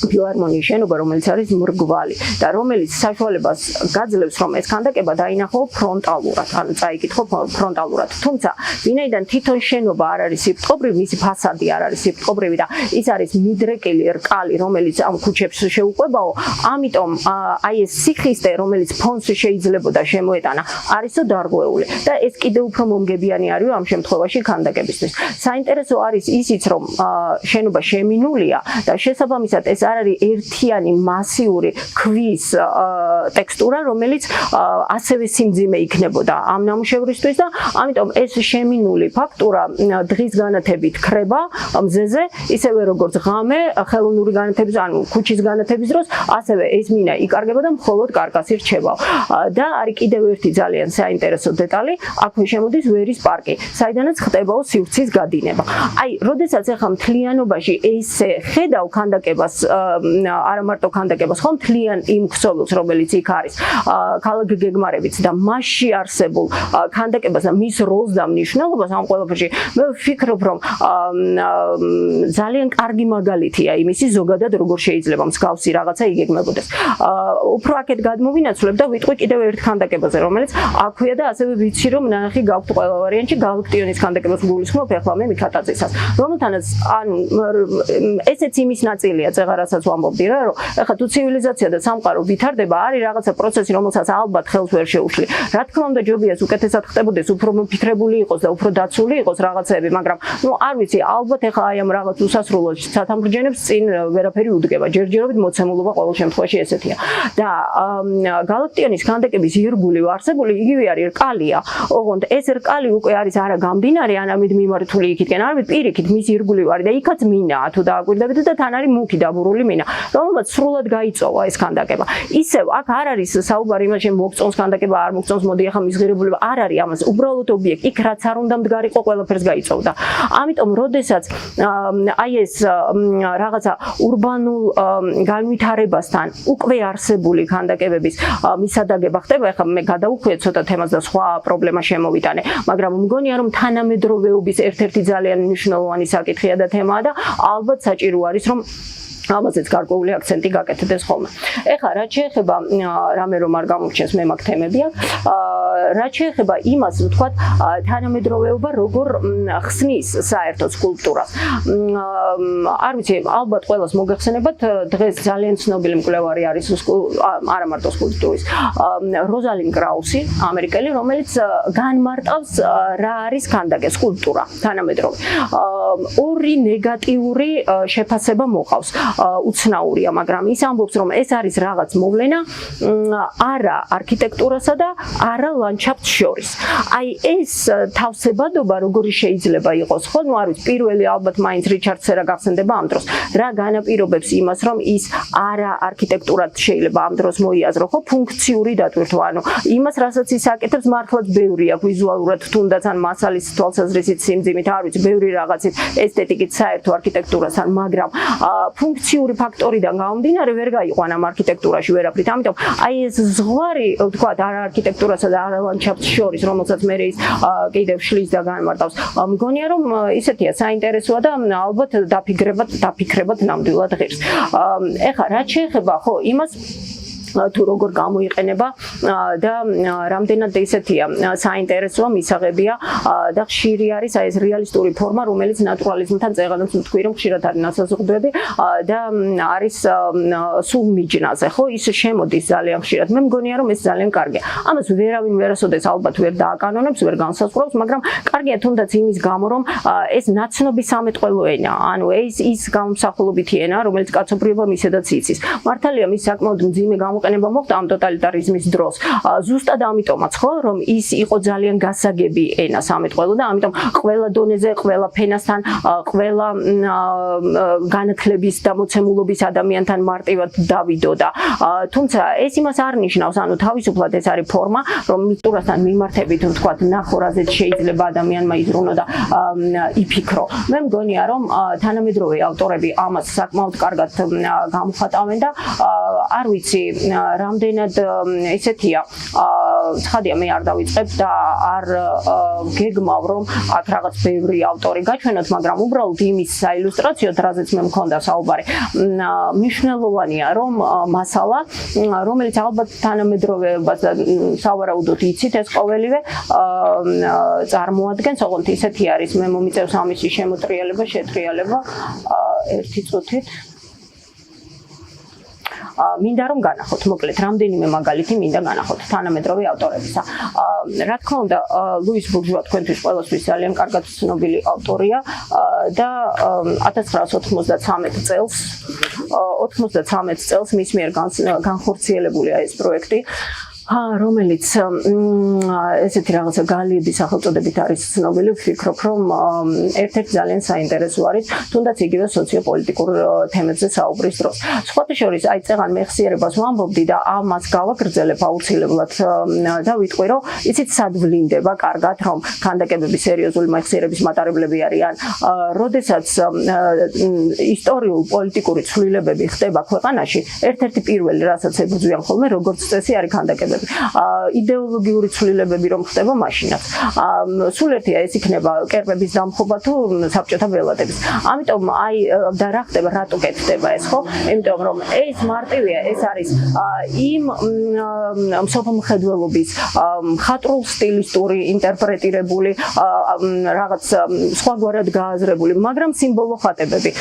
ფილარმონიის შენობა, რომელიც არის მრგვალი და რომელიც საშუალებას გაძლევს, რომ ეს ქანდაკება დაინახო ფრონტალურად, ანუ წაიკითხო ფრონტალურად. თუმცა, ვინაიდან თვითონ შენობა არ არის სიბრტყობრივი, მისი ფასადი არ არის სიბრტყობრივი და ის არის მიდრეკილი რკალი, რომელიც ამ ქუჩებს შეუყვებაო, ამიტომ აი ეს სიხისტე, რომელიც ფონს შეიძლებოდა შემოეტანა, არისო დარღვეული და ეს კიდევ უფრო მომგებიანი არის ამ შემთხვევაში ქანდაკებისთვის. საინტერესო არის ისიც, რომ შენობა შემინულია და შესაბამისად ეს არ არის ერთიანი მასიური ქვის ტექსტურა, რომელიც ასევე სიმძიმე იქნებოდა ამ ნამუშევრისთვის და ამიტომ ეს შემინული ფაქტურა დღის განათებით ხრება მზეზე, ისევე როგორც ღამე ხელოვნური განათების, ანუ ქუჩის განათების დროს, ასევე ეს მინა იკარგება და მხოლოდ კარკასი რჩება. და არის კიდევ ერთი ძალიან საინტერესო დეტალი, აქვე შემოდის ვერის პარკი, საიდანაც ხდებაო სივრცის გადინება. აი, როდესაც ახლა მთლიანობაში ესე ხედავ ქანდაკებას, არა მარტო ქანდაკებას, ხომ მთლიან იმ ქსოვილს, რომელიც იქ არის, ქალაქ გეგმარებით და მასში არსებულ ქანდაკებას და მის როლს და მნიშვნელობას ამ ყველაფერში, მე ვფიქრობ, რომ ძალიან კარგი მაგალითია იმისი ზოგადად როგორ შეიძლება მსგავსი რაღაცა იგეგმებოდეს. უფრო აქეთ გადმოვინაცვლებ და ვიტყვი კიდევ ერთ ქანდაკებაზე, რომელიც აქვეა და ასევე ვიცი, რომ ნახი გაქვთ ყველა ვარიანტში გალაქტიონის ქანდაკებას გულისხმობ ახლა მე მიქატაძისას, რომელთანაც ანუ ესეც იმის ნაწილია წეღარასაც ვამბობდი რა, რომ ახლა თუ ცივილიზაცია და სამყარო ვითარდება, არის რაღაცა პროცესი, რომელსაც ალბათ ხელს ვერ შეუშლი. რა თქმა უნდა, ჯობია უკეთესად ხდებოდეს, უფრო მოფიქრებული იყოს და უფრო დაცული იყოს რაღაცები, მაგრამ ნუ არ ვიცი, ალბათ ახლა აი ამ რაღაც უსასრულო სათამბრჯენებს წინ ვერაფერი უდგება. ჯერჯერობით მოცემულობა ყოველ შემთხვევაში ესეთია. და გალაქტიონის ქანდაკების ირგული არსებული იგივე არის რკალია. ოღონდ ეს რკალი უკვე არის არა გამდინარე, ანამით მიმართული იქითკენ, არამედ პირიქით მის ირგული არის და იქაც მინაა თუ დააკვირდებით და თან არის მუქი დაბურული მინა, რომელმაც სრულად გაიწოვა ეს ქანდაკება. ისევ აქ არ არის საუბარი იმაში, მოგწონს ქანდაკება, არ მოგწონს, მოდი ახლა მისღირებულება, არ არის ამას, უბრალოდ ობიექტი, იქ რაც არ უნდა მდგარიყო, ყველაფერს გაიწოვდა. ამიტომ, როდესაც აი ეს რაღაცა ურბანულ განვითარებასთან უკვე არსებული ქანდაკებების მისადაგება ხდება, ახლა მე გადავუხვიე ცოტა თემას და სხვა პრობლემა შემოვიტანე, მაგრამ მგონია, რომ თანამედროვეობის ერთ-ერთი ძალიან მნიშვნელოვანი საკითხია და თემაა და ალბათ საჭირო არის, რომ ამაზეც გარკვეული აქცენტი გაკეთდეს ხოლმე. ეხლა რაც შეეხება რამე რომ არ გამორჩენს, მე მაგ თემები აქვს. რაც შეეხება იმას, ვთქვათ, თანამედროვეობა როგორ ხსნის საერთოდ სკულპტურას. არ ვიცი, ალბათ ყველას მოგეხსენებათ, დღეს ძალიან ცნობილი მკვლევარი არის არა მარტო სკულპტურის, როზალინ კრაუსი, ამერიკელი, რომელიც განმარტავს რა არის ქანდაკება, სკულპტურა, თანამედროვე. ორი ნეგატიური შეფასება მოყავს. უცნაურია, მაგრამ ის ამბობს, რომ ეს არის რაღაც მოვლენა არა არქიტექტურასა და არა ლანდშაფტს შორის. აი ეს თავსებადობა როგორი შეიძლება იყოს, ხო, ნუ არ ვიცი, პირველი ალბათ მაინც რიჩარდ სერა გახსენდება ამ დროს. რა განაპირობებს იმას, რომ ის არა არქიტექტურად შეიძლება ამ დროს მოიაზრო, ხო, ფუნქციური დატვირთვა, ანუ იმას, რასაც ის აკეთებს, მართლაც ბევრი აქვს ვიზუალურად, თუნდაც ან მასალის თვალსაზრისით, სიმძიმით, არ ვიცი, ბევრი რაღაცით, ესთეტიკით საერთო არქიტექტურასთან, მაგრამ ფუნქციური ფაქტორიდან გამომდინარე ვერ გაიყვან ამ არქიტექტურაში ვერაფრით. ამიტომ აი ეს ზღვარი, ვთქვათ, არა არქიტექტურასა და არა ლანდშაფტს შორის, რომელსაც მე ის კიდევ შლის და განმარტავს. მგონია, რომ ისეთია საინტერესოა და ალბათ დაფიქრებად ნამდვილად ღირს. ეხლა რაც შეეხება ხო იმას თუ როგორ გამოიყენება და რამდენად ისეთია საინტერესოა მისაღებია და ხშირი არის აი ეს რეალისტური ფორმა, რომელიც ნატურალიზმთან წეღადებს თქვი რომ ხშირად არის ნასაზრდოები და არის სულ მიჯნაზე, ხო, ის შემოდის ძალიან ხშირად. მე მგონია რომ ეს ძალიან კარგია. ამას ვერავინ ვერასოდეს ალბათ ვერ დააკანონებს, ვერ განსაზღვრავს, მაგრამ კარგია თუნდაც იმის გამო რომ ეს ნაცნობი სამეთყველო ენა, ანუ ის გამოსახულობითი ენა, რომელიც კაცობრიობამ ისედაც იცის. მართალია მის საკმაოდ მძიმე გამოყენება მოხდა ამ ტოტალიტარიზმის დროს. ზუსტად ამიტომაც ხო, რომ ის იყო ძალიან გასაგები ენა სამეთყველო და ამიტომ ყველა დონეზე, ყველა ფენასთან, ყველა განათლების და მოცემულობის ადამიანთან მარტივად დავიდოდა. თუმცა ეს იმას არ ნიშნავს, ანუ თავისუფლად ეს არის ფორმა, რომ მიტურასთან მიმართებით ვთქვათ, ნახო რაზეც შეიძლება ადამიანმა იზრუნო და იფიქრო. მე მგონია რომ თანამედროვე ავტორები ამას საკმაოდ კარგად გამოხატავენ და არ ვიცი რამდენად ისეთია ცხადია მე არ დავიწყებ და არ გეგმავ რომ აქ რაღაც ბევრი ავტორი გაჩვენოთ, მაგრამ უბრალოდ იმის საილუსტრაციოდ რაზეც მე მქონდა საუბარი მნიშვნელოვანია რომ მასალა რომელიც ალბათ თანამედროვეობას სავარაუდოდ იცით ეს ყოველივე წარმოადგენს, ოღონდ ისეთი არის მე მომიწევს ამისი შემოტრიალება, შეტრიალება ერთი წუთით მინდა რომ განახოთ, მოკლედ, რამდენიმე მაგალითი მინდა განახოთ თანამედროვე ავტორებისა. რა თქმა უნდა, ლუის ბურჟუა თქვენთვის ყველასთვის ძალიან კარგად ცნობილი ავტორია და 1993 წელს მის მიერ განხორციელებულია ეს პროექტი. რომელიც ესეთი რაღაცა გალიების სახელწოდებით არის ცნობილი, ვფიქრობ, რომ ერთ-ერთი ძალიან საინტერესო არის, თუნდაც იგივე სოციოპოლიტიკურ თემებზე საუბრის დროს. სხვათა შორის, აი წეღან მეხსიერებას ვამბობდი და ამას გავაგრძელებ აუცილებლად და ვიტყვი, რომ იცით სად ვლინდება კარგად, რომ ქანდაკებები სერიოზული მეხსიერების მატარებლები არიან. როდესაც ისტორიულ-პოლიტიკური ცვლილებები ხდება ქვეყანაში, ერთ-ერთი პირველი, რასაც ებრძვიან ხოლმე, როგორც წესი არის ქანდაკებები. იდეოლოგიური ცვლილებები რომ ხდება მაშინაც. სულ ერთია ეს იქნება კერპების დამხობა თუ საბჭოთა ველადების. ამიტომ აი და რა ხდება, რატო კეთდება ეს, ხო? იმიტომ რომ ეს მარტივია, ეს არის იმ მსოფლმხედველობის მხატვრულ სტილისტური ინტერპრეტირებული რაღაც სხვაგვარად გააზრებული, მაგრამ სიმბოლო ხატებები,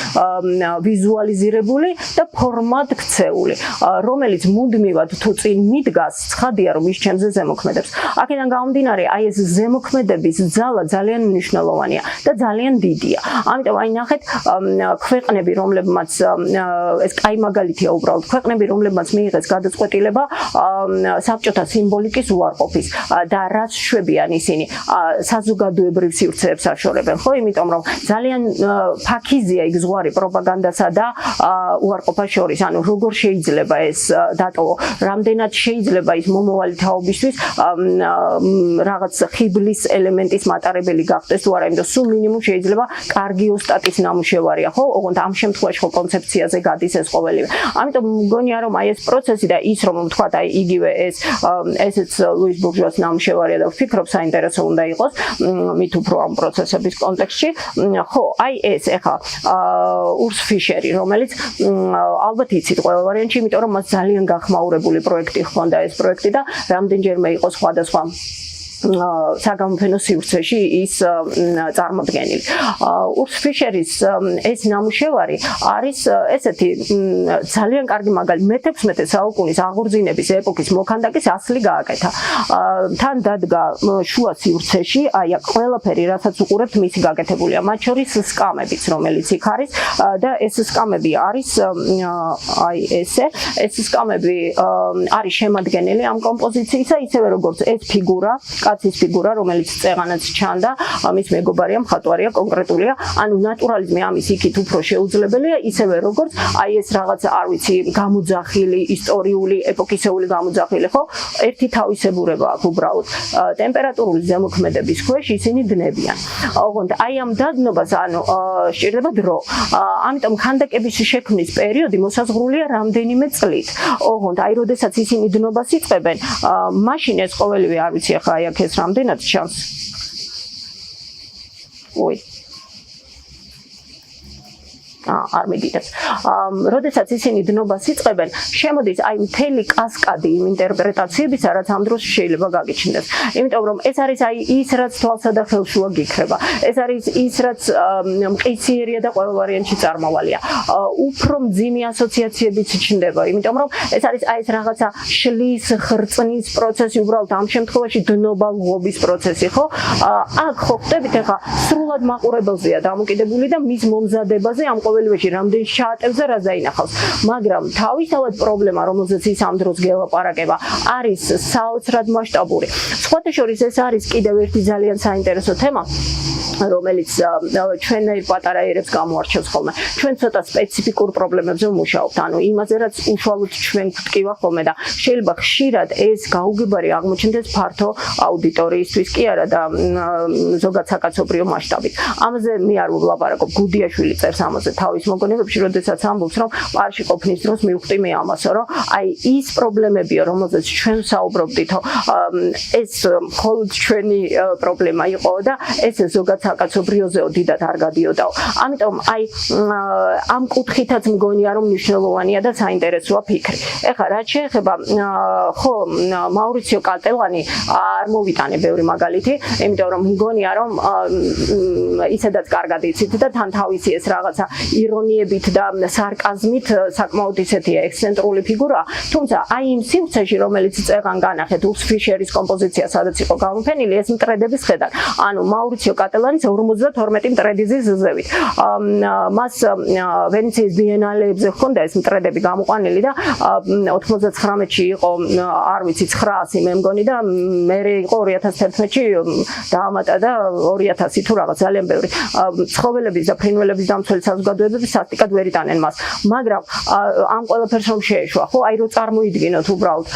ვიზუალიზირებული და ფორმად ქცეული, რომელიც მუდმივად თუ წინ მიდგას ხადია რომ ის ჩემზე ზემოქმედებს. აქედან გამომდინარე, აი ეს ზემოქმედების ძალა ძალიან მნიშვნელოვანია და ძალიან დიდია. ამიტომ აი ნახეთ, ქვეყნები, რომლებმაც ეს კაი მაგალითია უბრალოდ, ქვეყნები, რომლებმაც მიიღეს გადაწყვეტილება საბჭოთა სიმბოლიკის უარყოფის და რაც შვებიან ისინი საზოგადოებრივ სივრცეებს აშორებენ, ხო? იმიტომ რომ ძალიან ფაქიზია იქ ზღვარი პროპაგანდასა და უარყოფას შორის. ანუ როგორ შეიძლება ეს დატოვო, რამდენად შეიძლება ის მომავალი თაობისთვის რაღაც ხიბლის ელემენტის მატარებელი გახდეს თუ არა, იმიტომ სულ მინიმუმ შეიძლება კარგი ოსტატის ნამუშევარია, ხო? ოღონდ ამ შემთხვევაში ხო კონცეფციაზე გადის ეს ყოველივე. ამიტომ მგონია რომ აი ეს პროცესი და ის რომ ვთქვათ აი იგივე ესეც ლუის ბურჟუას ნამუშევარია და ვფიქრობ საინტერესო უნდა იყოს მით უფრო ამ პროცესების კონტექსტში. ხო, აი ეს ეხლა ურს ფიშერი, რომელიც ალბათ იცით ყველა ვარიანტში, იმიტომ რომ მას ძალიან გახმაურებული პროექტი ჰქონდა ეს პროექტი და რამდენჯერმე იყო სხვადასხვა საგამოფენო სივრცეში ის წარმოდგენილი. ურს ფიშერის ეს ნამუშევარი არის ესეთი ძალიან კარგი მაგალითი. მე-16 საუკუნის აღორძინების ეპოქის მოქანდაკის ასლი გააკეთა. თან დადგა შუა სივრცეში, აი აქ ყველაფერი, რასაც უყურებთ, მისი გაკეთებულია. მათ შორის სკამებიც, რომელიც იქ არის და ეს სკამები არის აი ეს სკამები არის შემადგენელი ამ კომპოზიციისა, ისევე როგორც ეს ფიგურა, კაცის ფიგურა, რომელიც წეღანაც ჩანდა, მის მეგობარია, მხატვარია, კონკრეტულია, ანუ ნატურალიზმი ამის იქით უფრო შეუძლებელია, ისევე როგორც აი ეს რაღაც, არ ვიცი, გამოძახილი, ისტორიული, ეპოქისეული გამოძახილი, ხო? ერთი თავისებურება აქვს უბრალოდ. ტემპერატურული ზემოქმედების ქვეშ ისინი დნებიან. ოღონდ აი ამ დადნობას, ანუ სჭირდება დრო. ამიტომ ქანდაკების შექმნის პერიოდი მოსაზღვრულია რამდენიმე წლით. ოღონდ აი როდესაც ისინი დნობას იწყებენ, მაშინ ეს ყოველივე, არ ვიცი, ახლა აი აქ ეს რამდენად ჩანს. არ მიდიდებს. როდესაც ისინი დნობას იწყებენ, შემოდის აი მთელი კასკადი იმ ინტერპრეტაციებისა, რაც ამ დროს შეიძლება გაგიჩნდეს. იმიტომ რომ ეს არის აი ის, რაც თვალსა და ხელშუა გიქრება. ეს არის ის, რაც მყისიერია და ყველა ვარიანტში წარმავალია. უფრო მძიმე ასოციაციებიც ჩნდება, იმიტომ რომ ეს არის აი ეს რაღაცა შლის, ხრწნის პროცესი, უბრალოდ ამ შემთხვევაში დნობა ლღობის პროცესი, ხო? აქ ხო ხდებით ახლა სრულად მაყურებელზეა დამოკიდებული და მის მომზადებაზე ამ ყოველივეში რამდენ შაატევს და რა დაინახავს. მაგრამ თავისთავად პრობლემა, რომელზეც ის ამ დროს გელაპარაკება, არის საოცრად მასშტაბური. სხვათა შორის ეს არის კიდევ ერთი ძალიან საინტერესო თემა, რომელიც ჩვენ პატარა ერებს გამოარჩევს ხოლმე. ჩვენ ცოტა სპეციფიკურ პრობლემებზე ვმუშაობთ, ანუ იმაზე, რაც უშუალოდ ჩვენ გვტკივა ხოლმე და შეიძლება ხშირად ეს გაუგებარი აღმოჩნდეს ფართო აუდიტორიისთვის კი არა და ზოგადად საკაცობრიო მასშტაბით. ამაზე მე არ ვლაპარაკობ, გუდიაშვილი წერს ამაზე თავის მოგონებებში, როდესაც ამბობს, რომ პარში ყოფნის დროს მივხვდი მე ამასო, რომ აი ის პრობლემებია, რომელზეც ჩვენ საუბრობდითო, ეს მხოლოდ ჩვენი პრობლემა იყო და ეს ზოგადად საკაცობრიოზეო დიდად არ გადიოდაო. ამიტომ აი ამ კუთხითაც მგონია, რომ მნიშვნელოვანია და საინტერესოა ფიქრი. ეხლა რაც შეეხება ხო მაურიციო კატელანი არ მოვიტანე ბევრი მაგალითი, იმიტომ რომ მგონია, რომ ისედაც კარგად იცით და თან თავისი ეს რაღაცა ირონიებით და სარკაზმით საკმაოდ ისეთია ექსცენტრული ფიგურა, თუმცა აი იმ სივრცეში, რომელიც წეღან განახეთ ულს ფიშერის კომპოზიცია, სადაც იყო გამოფენილი, ეს მტრედების ხედან. ანუ მაურიციო კატელანის 52 მტრედიზის ზევით. მას ვენეციის ბიენალეებზე ჰქონდა ეს მტრედები გამოყვანილი და 99-ში იყო, არ ვიცი 900 მე მგონი და მე იყო 2011-ში დაამატა და 2000 თუ რაღაც ძალიან ბევრი. ცხოველების და ფრინველების დამცველი საზოგადოებები სასტიკად ვერ იტანენ მას. მაგრამ ამ ყველაფერს რომ შეეშვა, ხო, აი რომ წარმოიდგინოთ უბრალოდ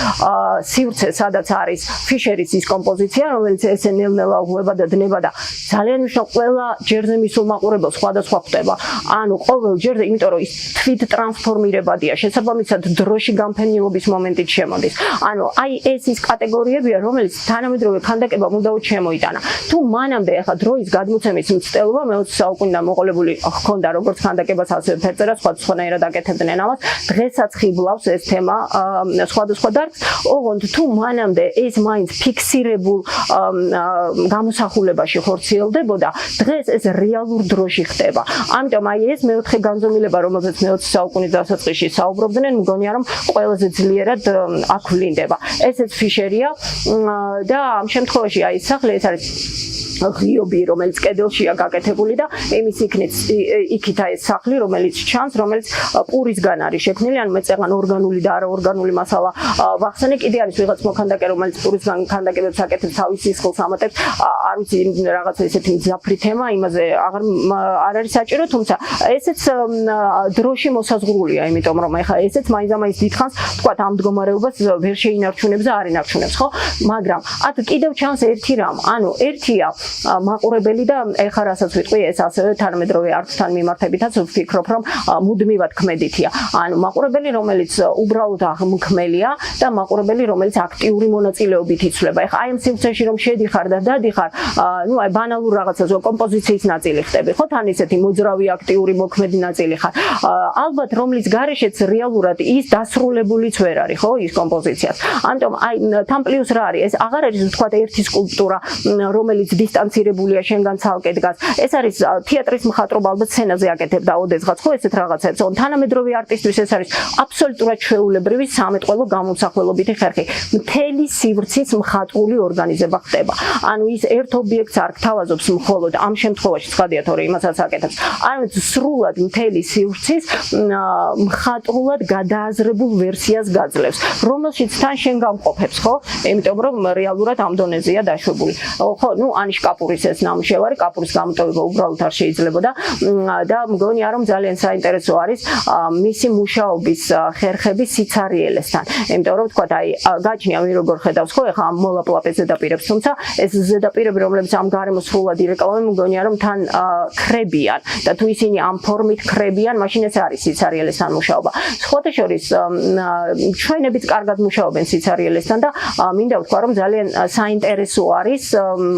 სივრცე, სადაც არის ფიშერის ის კომპოზიცია, რომელიც ესე ნელ-ნელა უღუება და დნება და ძალიან მნიშვნელოვანი ყველა ჯერზე მისულ მაყურებელს სხვადასხვა ხდება. ანუ ყოველ ჯერზე, იმიტომ რომ ის თვით ტრანსფორმირებადია, შესაბამისად დროში განფენილობის მომენტით შემოდის. ანუ აი ეს ის კატეგორიებია, რომელიც თანამედროვე ქანდაკებამ უდაოდ შემოიტანა. თუ მანამდე ახლა დროის გადმოცემის მცდელობა მე-20 საუკუნიდან მოყოლებული ჰქონდა როგორც ქანდაკებას, ასევე ფერწერას, სხვადასხვანაირად აკეთებდნენ ამას. დღესაც ხიბლავს ეს თემა სხვადასხვა დარგს. ოღონდ თუ მანამდე ეს მაინც ფიქსირებულ გამოსახულებაში ხორციელდებოდა, დღეს ეს რეალურ დროში ხდება. ამიტომ აი ეს მეოთხე განზომილება, რომელზეც მე-20 საუკუნის დასაწყისში საუბრობდნენ, მგონია რომ ყველაზე ძლიერად აქ ვლინდება. ესეც ფიშერია და ამ შემთხვევაში აი სახლი ეს არის ღიობი, რომელიც კედელშია გაკეთებული და იმის იქით ეს სახლი, რომელიც ჩანს, რომელიც პურისგან არის შექმნილი, ანუ მეწეღან ორგანული და არაორგანული მასალა ვახსენე. კიდე არის ვიღაც მოქანდაკე, რომელიც პურისგან ქანდაკებებს აკეთებს, თავის სისხლს ამატებს, არ ვიცი რაღაცა ისეთი მძაფრი თემა, იმაზე არ არის საჭირო, თუმცა ესეც დროში მოსაზღვრულია, იმიტომ რომ ეხლა ესეც მაინც დიდხანს თქვა ამ მდგომარეობას ვერ შეინარჩუნებს და არ ინარჩუნებს, ხო? მაგრამ აქ კიდევ ჩანს ერთი რამ, ანუ ერთია მაყურებელი და ეხლა რასაც ვიტყვი, ეს ასევე თანამედროვე არტთან მიმართებითაც ვფიქრობ, რომ მუდმივად ქმედითია. ანუ მაყურებელი, რომელიც უბრალოდ აღმქმელია და მაყურებელი, რომელიც აქტიური მონაწილეობით იცვლება. ეხლა აი ამ სივრცეში რომ შედიხარ და დადიხარ, ну აი ბანალურ რაღაცას კომპოზიციის ნაწილი ხდები, ხო? თან ისეთი მოძრავი აქტიური მოქმედი ნაწილი ხარ. ალბათ რომლის გარეშეც რეალურად ის დასრულებულიც ვერ არის, ხო, ის კომპოზიციას. ამიტომ აი თან პლუს რა არის? ეს აღარ არის ვთქვათ ერთი სკულპტურა, რომელიც დისტანცირებულია შენგან ცალკე დგას. ეს არის თეატრის მხატვრობა, ალბათ სცენაზე აკეთებდა ოდესღაც, ხო, ესეთ რაღაცებს. თანამედროვე არტისტვის ეს არის აბსოლუტურად ჩვეულებრივი სამეტყველო გამოსახველობითი ხერხი. მთელი სივრცის მხატვრული ორგანიზება ხდება. ანუ ის ერთ ობიექტს არ გთავაზობს მხოლოდ ამ შემთხვევაში, ცხადია თორე იმასაც აკეთებს. არამედ სრულად მთელი სივრცის მხატვრულად გადააზრებულ ვერსიას გაძლევს, რომელშიც თან შენ გამყოფებს, ხო? იმიტომ რომ რეალურად ამ დონეზეა დაშვებული. ხო, ну ანიშ კაპურის ეს ნამუშევარი, კაპურის გამოტოვება უბრალოდ არ შეიძლებოდა და მგონია რომ ძალიან საინტერესო არის მისი მუშაობის ხერხები სიცარიელესთან. იმიტომ რომ თქვა აი გაჩნია ვინ როგორ ხედავს, ხო, ეხლა ამ მოლაპლაპეს ზედაპირებს, თუმცა ეს ზედაპირები, რომლებიც ამ გარემოს სრულად ირეკლამენ, მგონია რომ თან ქრებიან და თუ ისინი ამ ფორმით ქრებიან, მაშინ ეს არის სიცარიელესთან მუშაობა. სხვათა შორის ჩვენებიც კარგად მუშაობენ სიცარიელესთან და მინდა ვთქვა რომ ძალიან საინტერესო არის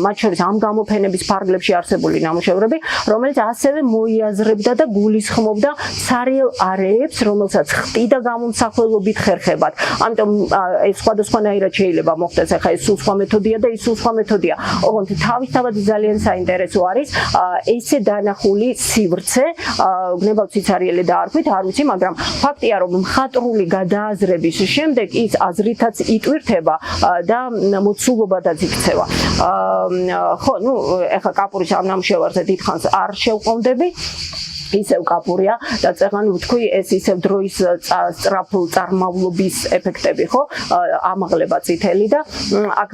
მათ შორის ამ გამოფენების ფარგლებში არსებული ნამუშევრები, რომელიც ასევე მოიაზრებდა და გულისხმობდა ცარიელ არეებს, რომელსაც ხტიდა გამომსახველობით ხერხებად. ამიტომ ეს სხვადასხვანაირად შეიძლება მოხდეს, ახლა ეს სულ სხვა მეთოდია და ის სულ სხვა მეთოდია. ოღონდ თავისთავად ძალიან საინტერესო არის ესე დანახული სივრცე, გნებავთ სიცარიელი დაარქვით, არ ვიცი, მაგრამ ფაქტია, რომ მხატვრული გადააზრების შემდეგ ის აზრითაც იტვირთება და მოცულობადაც იქცევა. ხო, ну, ეხლა კაპურის ამ ნამუშევარზე დიდხანს არ შევყონდები. ისევ კაპურია და წეღან ვთქვი ეს ისევ დროის სწრაფ წარმავლობის ეფექტები ხო ამაღლება წითელი და აქ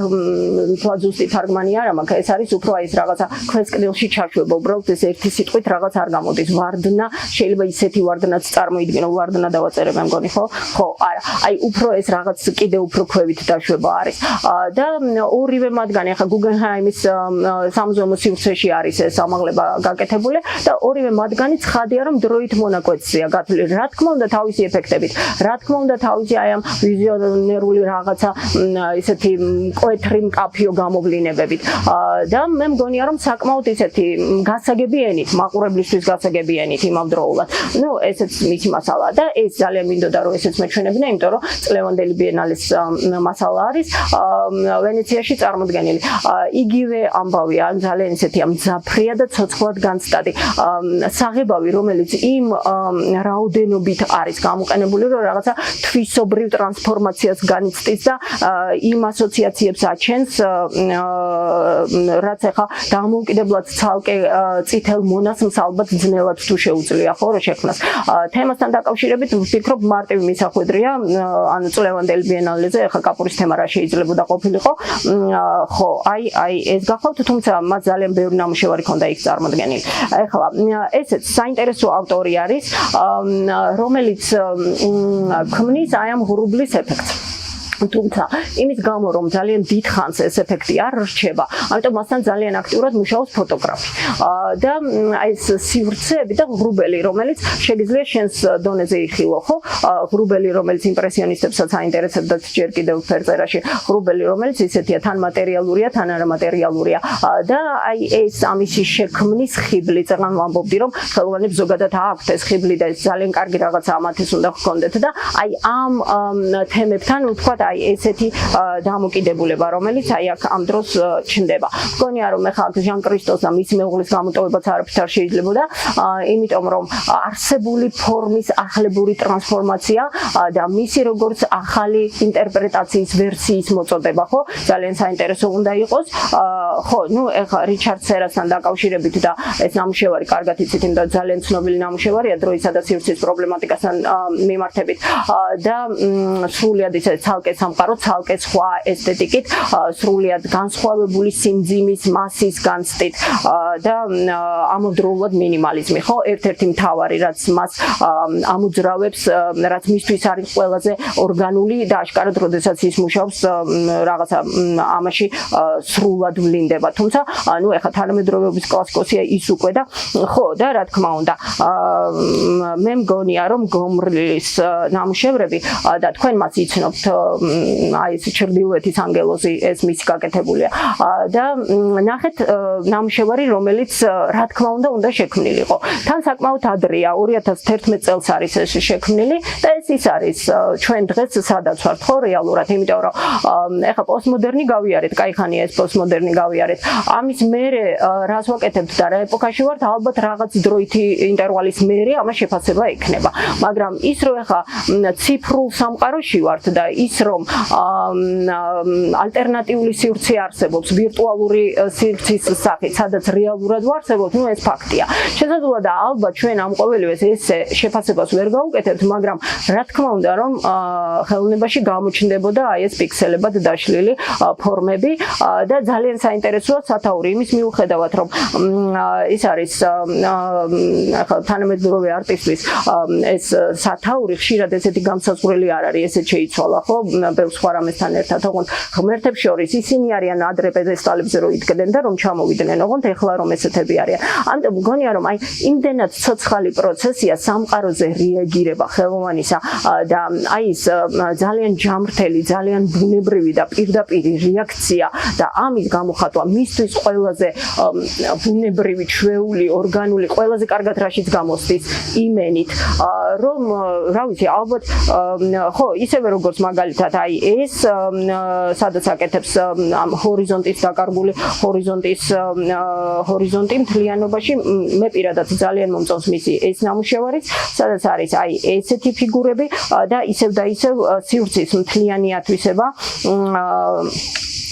თქვა ზუსტი თარგმანი არა მაგრამ ეს არის უფრო აი ეს რაღაცა ქვესკნილში ჩაშვება უბრალოდ ეს ერთი სიტყვით რაღაც არ გამოდის ვარდნა შეიძლება ისეთი ვარდნაც წარმოიდგინო ვარდნა დავაწერე მე მგონი ხო არა აი უფრო ეს რაღაც კიდე უფრო ქვევით დაშვება არის და ორივე მათგანი ახლა გუგენჰაიმის სამუზეუმო სივრცეში არის ეს ამაღლება გაკეთებული და ორივე მათგანი ხადია რომ დროით მონაკვეთია გათვლილი რა თქმა უნდა თავისი ეფექტებით რა თქმა უნდა თავისი აი ამ ვიზიონერული რაღაცა ისეთი მკვეთრი მკაფიო გამოვლინებებით და მე მგონია რომ საკმაოდ ისეთი გასაგებიანით მაყურებლისთვის გასაგებიანით იმავდროულად ну ესეც მისი მასალაა და ეს ძალიან მინდოდა რომ ესეც მეჩვენებინა იმიტომ რომ წლევანდელი ბიენალეს მასალა არის ვენეციაში წარმოდგენილი იგივე ამბავია ძალიან ისეთი მძაფრია და ცოცხლად განცდადი საღებავი რომელიც იმ რაოდენობით არის გამოყენებული რომ რაღაცა თვისობრივ ტრანსფორმაციას განიცდის და იმ ასოციაციებს აჩენს რაც ახლა დამოუკიდებლად ცალკე წითელ მონაზვნს ალბათ ძნელად თუ შეუძლია ხო რომ შექმნას თემასთან დაკავშირებით ვფიქრობ მარტივი მისახვედრია ანუ წლევანდელი ბიენალეზე ახლა კაპურის თემა რა შეიძლებოდა ყოფილიყო ხო აი ეს გახლავთ თუმცა მათ ძალიან ბევრი ნამუშევარი ქონდა იქ წარმოდგენილი ახლა ესეც საინტერესო ავტორი არის რომელიც ქმნის აი ამ ღრუბლის ეფექტს თუმცა იმის გამო რომ ძალიან დიდხანს ეს ეფექტი არ რჩება ამიტომ მასთან ძალიან აქტიურად მუშაობს ფოტოგრაფი და აი ეს სივრცეები და ღრუბელი რომელიც შეგიძლია შენს დონეზე იხილო ხო ღრუბელი რომელიც იმპრესიონისტებსაც აინტერესებდათ ჯერ კიდევ ფერწერაში ღრუბელი რომელიც ისეთია თან მატერიალურია თან არამატერიალურია და აი ეს ამისი შექმნის ხიბლი წეგან ვამბობდი რომ ხელოვანებს ზოგადად აქვთ ეს ხიბლი და ეს ძალიან კარგი რაღაცა ამათეს უნდა ჰქონდეთ და აი ამ თემებთან ვთქვათ აი ესეთი დამოკიდებულება რომელიც აი აქ ამ დროს ჩნდება. მგონია რომ ეხლა ჟან კრისტოს და მის მეუღლის გამოტოვებაც არაფრით არ შეიძლებოდა, იმიტომ რომ არსებული ფორმის ახლებური ტრანსფორმაცია და მისი როგორც ახალი ინტერპრეტაციის ვერსიის მოწოდება, ხო? ძალიან საინტერესო უნდა იყოს. ხო, ну ეხლა რიჩარდ სერასთან დაკავშირებით და ეს ნამუშევარი კარგად იცით, იმიტომ ძალიან ცნობილი ნამუშევარია დროისა და სივრცის პრობლემატიკასთან მიმართებით და სრულიად ისე ცალკე სამყარო ცალკე სხვა ესთეტიკით სრულიად განსხვავებული სიმძიმის მასის განცდით და ამავდროულად მინიმალიზმი ხო ერთ-ერთი მთავარი რაც მას ამოძრავებს რაც მისთვის არის ყველაზე ორგანული და აშკარად როდესაც ის მუშაობს რაღაცა ამაში სრულად ვლინდება თუმცა ნუ ეხლა თანამედროვეობის კლასიკოსია ის უკვე და ხო და რა თქმა უნდა მე მგონია რომ გომრლის ნამუშევრები და თქვენ მას იცნობთ აი ეს ჩრდილოეთის ანგელოზი ეს მისი გაკეთებულია და ნახეთ ნამუშევარი რომელიც რა თქმა უნდა შექმნილიყო თან საკმაოდ ადრეა 2011 წელს არის ეს შექმნილი და ეს ის არის ჩვენ დღეს სადაც ვართ ხო რეალურად იმიტომ რომ ეხლა პოსტმოდერნი გავიარეთ кайხანია ეს პოსტმოდერნი გავიარეთ ამის მერე რას ვაკეთებთ და რა ეპოქაში ვართ ალბათ რაღაც დროითი ინტერვალის მერე ამას შეფასება ექნება მაგრამ ის რომ ეხლა ციფრულ სამყაროში ვართ და ის რომ ალტერნატიული სივრცე არსებობს ვირტუალური სივრცის სახით სადაც რეალურად ვარსებობთ ნუ ეს ფაქტია შესაძლოა და ალბათ ჩვენ ამ ყოველივეს ესე შეფასებას ვერ გავუკეთებთ მაგრამ რა თქმა უნდა რომ ხელოვნებაში გამოჩნდებოდა აი ეს პიქსელებად დაშლილი ფორმები და ძალიან საინტერესოა სათაური იმის მიუხედავად რომ ის არის ახლა თანამედროვე არტისტვის ეს სათაური ხშირად ესეთი გამსაზღვრელი არ არის ესეც შეიცვალა ხო ბევრ სხვა რამესთან ერთად. ოღონდ ღმერთებს შორის ისინი არიან ადრე პედესტალებზე რო იდგნენ და რომ ჩამოვიდნენ, ოღონდ ეხლა რომ ესეთები არიან. ამიტომ მგონია რომ აი იმდენად ცოცხალი პროცესია სამყაროზე რეაგირება ხელოვანისა და აი ეს ძალიან ჯამრთელი, ძალიან ბუნებრივი და პირდაპირი რეაქცია და ამის გამოხატვა მისთვის ყველაზე ბუნებრივი, ჩვეული, ორგანული, ყველაზე კარგად რაშიც გამოსდის იმენით, რომ რა ვიცი, ალბათ ხო, ისევე როგორც მაგალითად აი ეს სადაც აკეთებს ამ ჰორიზონტის დაკარგული ჰორიზონტი მთლიანობაში მე პირადად ძალიან მომწონს მისი ეს ნამუშევარიც, სადაც არის აი ესეთი ფიგურები და ისევ და ისევ სივრცის მთლიანი ათვისება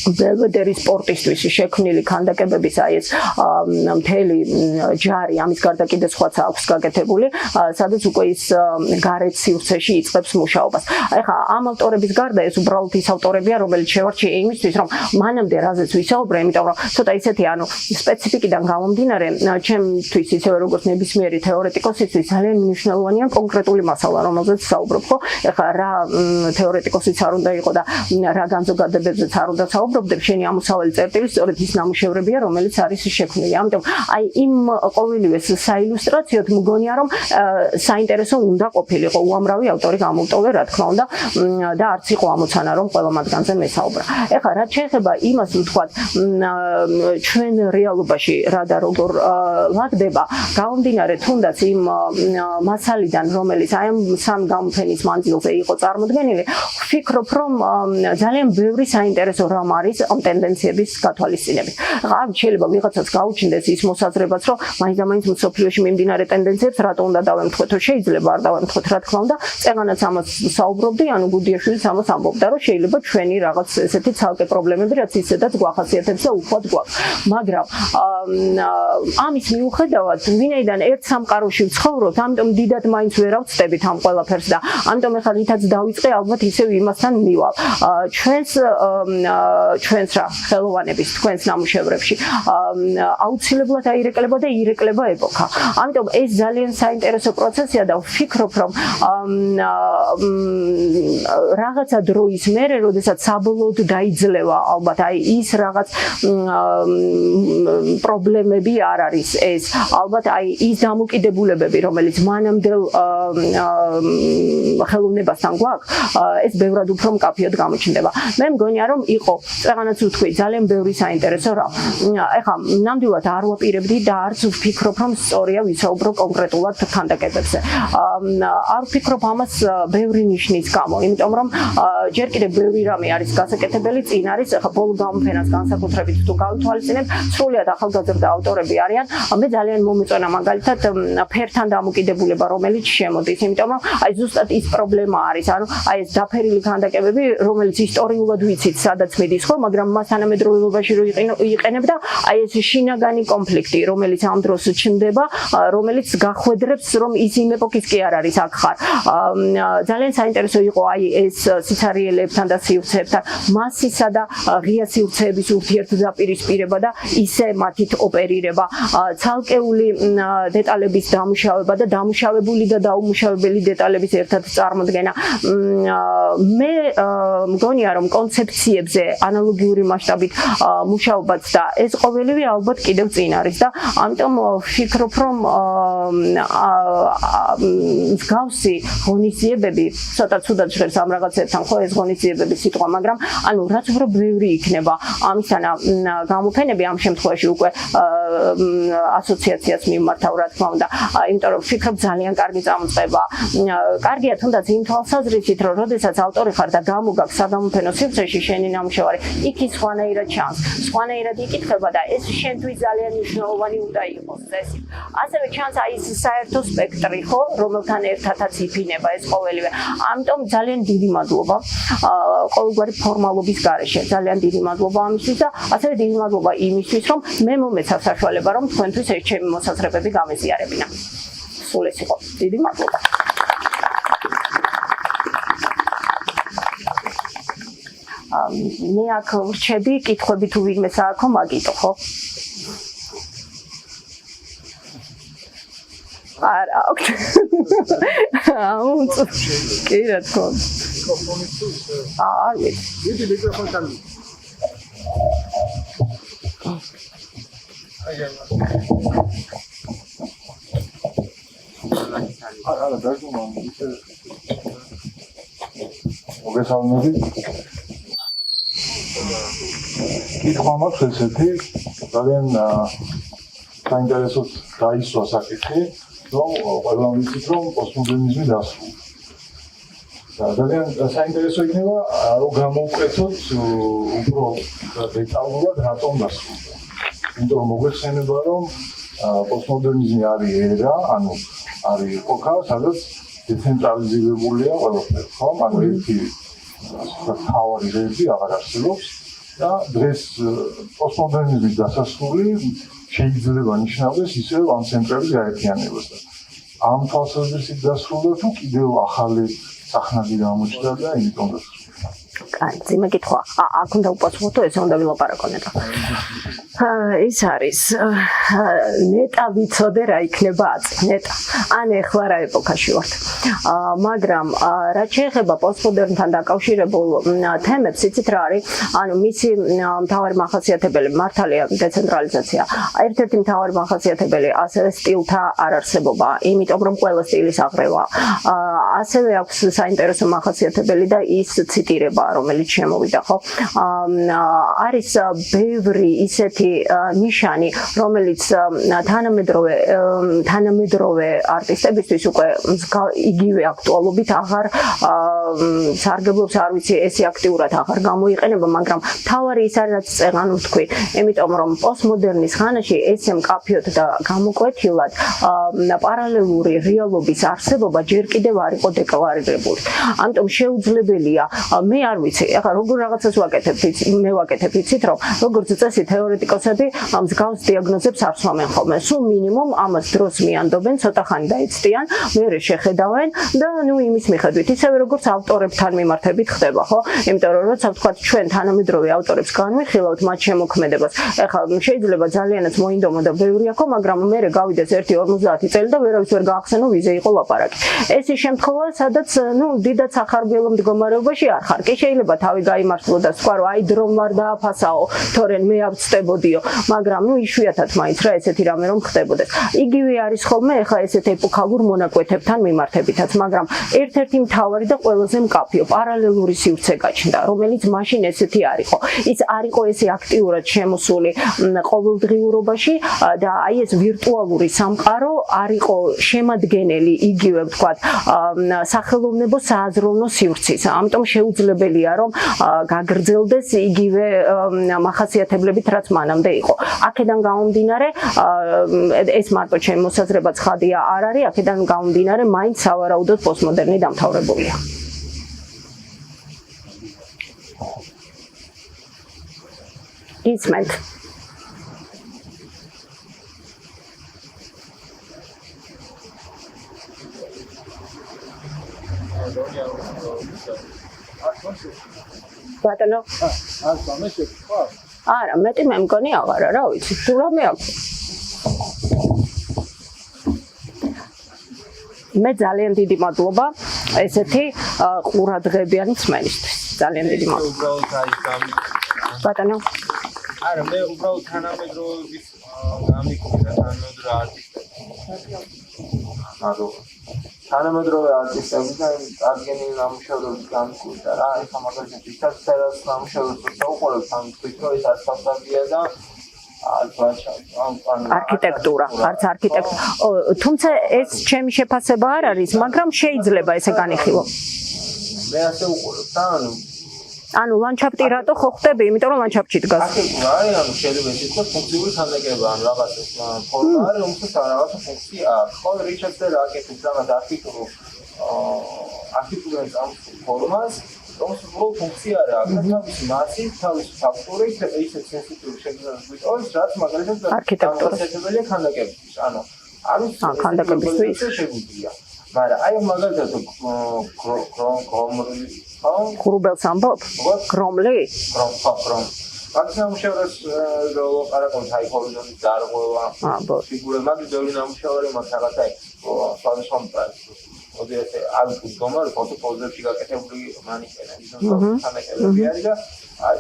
ბელვედერის სპორტისთვის შექმნილი ქანდაკებების აი ეს მთელი ჯარი, ამის გარდა კიდე სხვაც აქვს გაკეთებული, სადაც უკვე ის გარეთ სივრცეში იწყებს მუშაობას. ეხლა ამ ავტორების გარდა ეს უბრალოდ ის ავტორებია, რომელიც შევარჩიე იმისთვის, რომ მანამდე რაზეც ვისაუბრე, იმიტომ რომ ცოტა ისეთი სპეციფიკიდან გამომდინარე, ჩემთვის ისევე როგორც ნებისმიერი თეორეტიკოსისთვის ძალიან მნიშვნელოვანია კონკრეტული მასალა, რომელზეც საუბრობ, ხო? ეხლა რა თეორეტიკოსიც არ უნდა იყო და რა განზოგადებებზეც არ უნდა საუბრობ, შენი ამოსავალი წერტილი სწორედ ის ნამუშევრებია, რომელიც არის შექმნილი. ამიტომ აი იმ ყოველივე საილუსტრაციოდ მგონია, რომ საინტერესო უნდა ყოფილიყო უამრავი ავტორი გამოვტოვე, რა თქმა უნდა, და არც იყო ამოცანა, რომ ყველა მათგანზე მესაუბრა. ეხლა რაც შეეხება იმას, ვთქვათ, ჩვენ რეალობაში რა და როგორ ლაგდება, გამომდინარე თუნდაც იმ მასალიდან, რომელიც აი ამ სამ გამოფენის მანძილზე იყო წარმოდგენილი, ვფიქრობ, რომ ძალიან ბევრი საინტერესო რამ არის ამ ტენდენციების გათვალისწინებით. აქ შეიძლება ვიღაცას გაუჩნდეს ის მოსაზრებაც, რომ მაინც მსოფლიოში მიმდინარე ტენდენციებს რატო უნდა დავემთხვეთო, შეიძლება არ დავემთხვეთ, რა თქმა უნდა, წეგანაც ამას საუბრობდი, გუდიაშვილიც ამას ამბობდა, რომ შეიძლება ჩვენი რაღაც ესეთი ცალკე პრობლემები, რაც ისედაც გვახასიათებს და უხვად გვაქვს. მაგრამ ამის მიუხედავად, ვინაიდან ერთ სამყაროში ვცხოვრობთ, ამიტომ დიდად მაინც ვერ ავწდებით ამ ყველაფერს და ამიტომ ახლა რითაც დავიწყე, ალბათ ისევ იმასთან მივალ. ჩვენს რა ხელოვანების თქვენს ნამუშევრებში აუცილებლად აირეკლება და ირეკლება ეპოქა. ამიტომ ეს ძალიან საინტერესო პროცესია და ვფიქრობ, რომ რაღაცა დროის მერე, როდესაც საბოლოოდ დაიძლევა ალბათ აი ის რაღაც პრობლემები არ არის ეს. ალბათ აი ის დამოკიდებულებები, რომელიც მანამდელ ხელოვნებასთან გვაქვს, ეს ბევრად უფრო მკაფიოდ გამოჩნდება. მე მგონია, რომ იყო წეგანაც ვთქვი, ძალიან ბევრი საინტერესო რა. ეხლა ნამდვილად არ ვაპირებდი და არც ვფიქრობ, რომ სწორია ვისაუბრო კონკრეტულად ქანდაკებებზე. არ ვფიქრობ ამას ბევრი ნიშნის გამო, იმიტომ რომ ჯერ კიდევ ბევრი რამე არის გასაკეთებელი, წინ არის ეხლა ბოლო გამოფენას განსაკუთრებით თუ გავითვალისწინებ, სრულიად ახალგაზრდა ავტორები არიან. მე ძალიან მომეწონა მაგალითად ფერთან დამოკიდებულება, რომელიც შემოდის, იმიტომ რომ აი ზუსტად ის პრობლემა არის, აი ეს დაფერილი ქანდაკებები, რომელიც ისტორიულად ვიცით, სადაც მიდის ხო, მაგრამ მას თანამედროვეობაში რო იყენებ და აი ეს შინაგანი კონფლიქტი, რომელიც ამ დროს ჩნდება, რომელიც გახვედრებს, რომ ის იმ ეპოქის კი არ არის აქ ხარ. ძალიან საინტერესო იყო აი ეს სიცარიელებთან და სივრცეებთან მასისა და ღია სივრცეების ურთიერთდაპირისპირება და ისე მათით ოპერირება, ცალკეული დეტალების დამუშავება და დამუშავებული და დაუმუშავებელი დეტალების ერთად წარმოდგენა. მე მგონია, რომ კონცეფციებზე ანალოგიური მასშტაბით მუშაობაც და ეს ყოველივე ალბათ კიდევ წინ არის და ამიტომ ვფიქრობ, რომ მსგავსი ღონისძიებები ცოტა ცუდად ჟღერს ამ რაღაცებთან, ხო ეს ღონისძიებების სიტყვა, მაგრამ რაც უფრო ბევრი იქნება ამისთან გამოფენები, ამ შემთხვევაში უკვე ასოციაციას მიმართავ, რა თქმა უნდა, იმიტომ რომ ვფიქრობ ძალიან კარგი წამოწყება. კარგია თუნდაც იმ თვალსაზრისით, რომ როდესაც ავტორი ხარ და გამოგაქვს საგამოფენო სივრცეში შენი ნამუშევარი, იქ ის სხვანაირად ჩანს, სხვანაირად იკითხება და ეს შენთვის ძალიან მნიშვნელოვანი უნდა იყოს წესი. ასევე ჩანს აი ეს საერთო სპექტრი, ხო, რომელთან ერთადაც იფინება ეს ყოველივე. ამიტომ ძალიან დიდი მადლობა ყოველგვარი ფორმალობის გარეშე. ძალიან დიდი მადლობა ამისთვის და ასევე დიდი მადლობა იმისთვის, რომ მე მომეცა საშუალება, რომ თქვენთვის ეს ჩემი მოსაზრებები გამეზიარებინა. სულ ეს იყო. დიდი მადლობა. მე აქ ვრჩები, კითხვები თუ ვინმე სააქო, მაგიტო, ხო? არა, კი რა თქმა უნდა. არ ვიცი. დიდი მიკროფონთან. არა დაჟუმა ისე მოგესალმები. კითხვა მაქვს ესეთი, ძალიან საინტერესო დაისვა საკითხი, რომ ყველა ვიცით, რომ პოსტმოდერნიზმი დასრულდა. ძალიან საინტერესო იქნება, რომ გამოვკვეთოთ უფრო დეტალურად რატომ დასრულდა. იმიტომ რომ მოგვეხსენება, რომ პოსტმოდერნიზმი არის ერა, ანუ არის ეპოქა, სადაც დეცენტრალიზებულია ყველაფერი, ხო? ანუ ერთი მთავარი რეჟიმი აღარ არსებობს და დღეს პოსტმოდერნიზმის დასასრული შეიძლება ნიშნავდეს ისევ ამ ცენტრების გაერთიანებას. ამ თვალსაზრისით დასრულდა თუ კიდევ ახალი სახნაგი გამოჩნდა და იმიტომ დასრულდა. კაი, ძიმე კითხვა. აქ უნდა უპასუხო, ესე უნდა ვილაპარაკო ნეტა. ის არის ნეტა ვიცოდე რა იქნება ნეტა. ან ეხლა რა ეპოქაში ვართ. მაგრამ რაც შეეხება პოსტმოდერნთან დაკავშირებულ თემებს, იცით რა არის? ანუ მისი მთავარი მახასიათებელი მართალია დეცენტრალიზაცია. ერთ-ერთი მთავარი მახასიათებელი ასევე სტილთა არარსებობა, იმიტომ რომ ყველა სტილის აღრევა. ასევე აქვს საინტერესო მახასიათებელი და ის ციტირება, რომელიც შემოვიდა, ხო? არის ბევრი ისეთი ნიშანი, რომელიც თანამედროვე არტისტებისთვის უკვე იგივე აქტუალობით აღარ სარგებლობს, არ ვიცი, ესე აქტიურად აღარ გამოიყენება, მაგრამ თავარი ის არის, რაც წეღანო თქვი, იმიტომ რომ პოსტმოდერნის ხანაში ესე მკაფიოდ და გამოკვეთილად პარალელური რეალობის არსებობა ჯერ კიდევ არ იყო დეკლარირებული. ამიტომ შეუძლებელია, მე არ ვიცი, ახლა როგორ რაღაცას ვაკეთებ, მე ვაკეთებ, იცით რომ როგორც წესი თეორეტიკოსები მსგავს დიაგნოზებს არ სვამენ ხოლმე. სულ მინიმუმ ამას დროს მიანდობენ, ცოტა ხანი დაეცდიან, მერე შეხედავენ და ნუ იმის მიხედვით, ისევე როგორც ავტორებთან მიმართებით ხდება, ხო? იმიტომ რომ როცა ვთქვათ ჩვენ თანამედროვე ავტორებს განვიხილავთ მათ შემოქმედებას, ახლა შეიძლება ძალიანაც მოინდომო და ბევრი აქო, მაგრამ მერე გავიდეს 1-50 წელი და ვერავის ვერ გაახსენო ვიზე იყო ლაპარაკი. ეს ის შემთხვევა, სადაც ნუ დიდად სახარბიელო მდგომარეობაში არ ხარ. კი შეიძლება თავი გაიმართლო და სხვა რომ აი დრომ ვარ დააფასაო, თორემ მე ავწდებოდიო, მაგრამ ნუ იშვიათად მაინც რა ესეთი რამე რომ ხდებოდეს. იგივე არის ხოლმე ახლა ესეთ ეპოქალურ მონაკვეთებთან მიმართებითაც, მაგრამ ერთ-ერთი მთავარი და ყველაზე მკაფიო პარალელური სივრცე გაჩნდა, რომელიც მაშინ ესეთი არ იყო. ის არ იყო ესე აქტიურად შემოსული ყოველდღიურობაში და აი ეს ვირტუალური სამყარო არ იყო შემადგენელი იგივე ვთქვათ სახელოვნებო სააზროვნო სივრცის. ამიტომ შეუძლებელია რომ გაგრძელდეს იგივე მახასიათებლებით, რაც მანამდე იყო. აქედან გამომდინარე, ეს მარტო ჩემი მოსაზრება ცხადია არ არის, აქედან გამომდინარე, მაინც სავარაუდოდ პოსტმოდერნი დამთავრებულია. ისმენთ. ბატონო, არა, მეტი მე მგონი აღარა, რა ვიცი, თუ რამე აქვს. მე ძალიან დიდი მადლობა ესეთი ყურადღებიანი მსმენისთვის. ძალიან დიდი მადლობა. ბატონო. არა, მე უბრალოდ თანამედროვეობის გამიკვირდა თანამედროვე არტისტები. მადლობა. თანამედროვე არტისტებიდან აღდგენილი ნამუშევრების გამიკვირდა რა, ეხლა მაგალითად ისეთ სერას ნამუშევრებს ვუყურებთ, ამ თვით რომ ეს ასფალტია და არქიტექტურა, არც არქიტექტურა. თუმცა ეს ჩემი შეფასება არ არის, მაგრამ შეიძლება ესე განიხილო. მე ასე უყურებ და ანუ ლანდშაფტი რატო ხო ხტები? იმიტომ რომ ლანდშაფტში დგას. არქიტექტურა არის, ანუ შეიძლება ითქვას ფუნქციური ხანძაკება, ანუ რაღაცა ფორმა არის, რომელსაც რაღაცა ფუნქცია აქვს. ხო, რიჩარდ სერა აკეთებს რაღაც არქიტექტურის ამ ფორმას, რომელსაც უბრალოდ ფუნქცია არა აქვს, თავისი მასით, თავისი ფაქტორით, ისეთ სენსიტიური შექმნას გვიტოვებს, რაც მაგალითად არქიტექტურაშია ხანდაკებისთვის. ანუ არის ხანდაკებისთვის შეგვიძლია. მაგრამ აი მაგალითად გრომბელს ამბობ? გრომლი? გრომ. მაგის ნამუშევრებს ლაპარაკობთ აი ჰორიზონტის დარღვევა, ფიგურები, მაგის ბევრი ნამუშევარი მაქვს რაღაცა სხვადასხვა ოდესე არ ვდგომა რომ პოზებში გაკეთებული მანიკენები თანაკებები არის და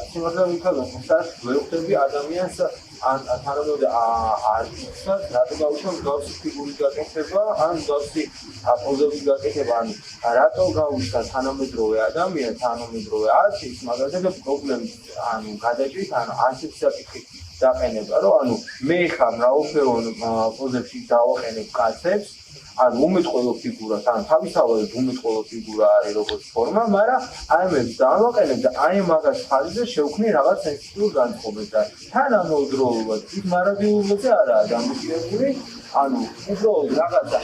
სიმართლე ვთქვათ ვერ ხვდები ადამიანს ან თანამედროვე არტისტს რატო გაუშვება მსგავსი ფიგურის გაკეთება ან მსგავსი პოზების გაკეთება ან რატო გაუშვება თანამედროვე ადამიანს თანამედროვე არტისტს მაგალითად პრობლემის ანუ გადაჭრით ან ასეთ საკითხით დაყენება რომ ანუ მე ხარ მრავალფეროვან პოზებში დავაყენებ კაცებს ან უმეტყველო ფიგურას ან თავისთავად უმეტყველო ფიგურა არის როგორც ფორმა, მაგრამ აი მე დავაყენებ და აი მაგას ხარჯზე შევქმნი რაღაც სენსიტიურ განწყობებს და თანამედროვეულად ის მარადიულობაზე არაა დამოკიდებული, ანუ უბრალოდ რაღაცა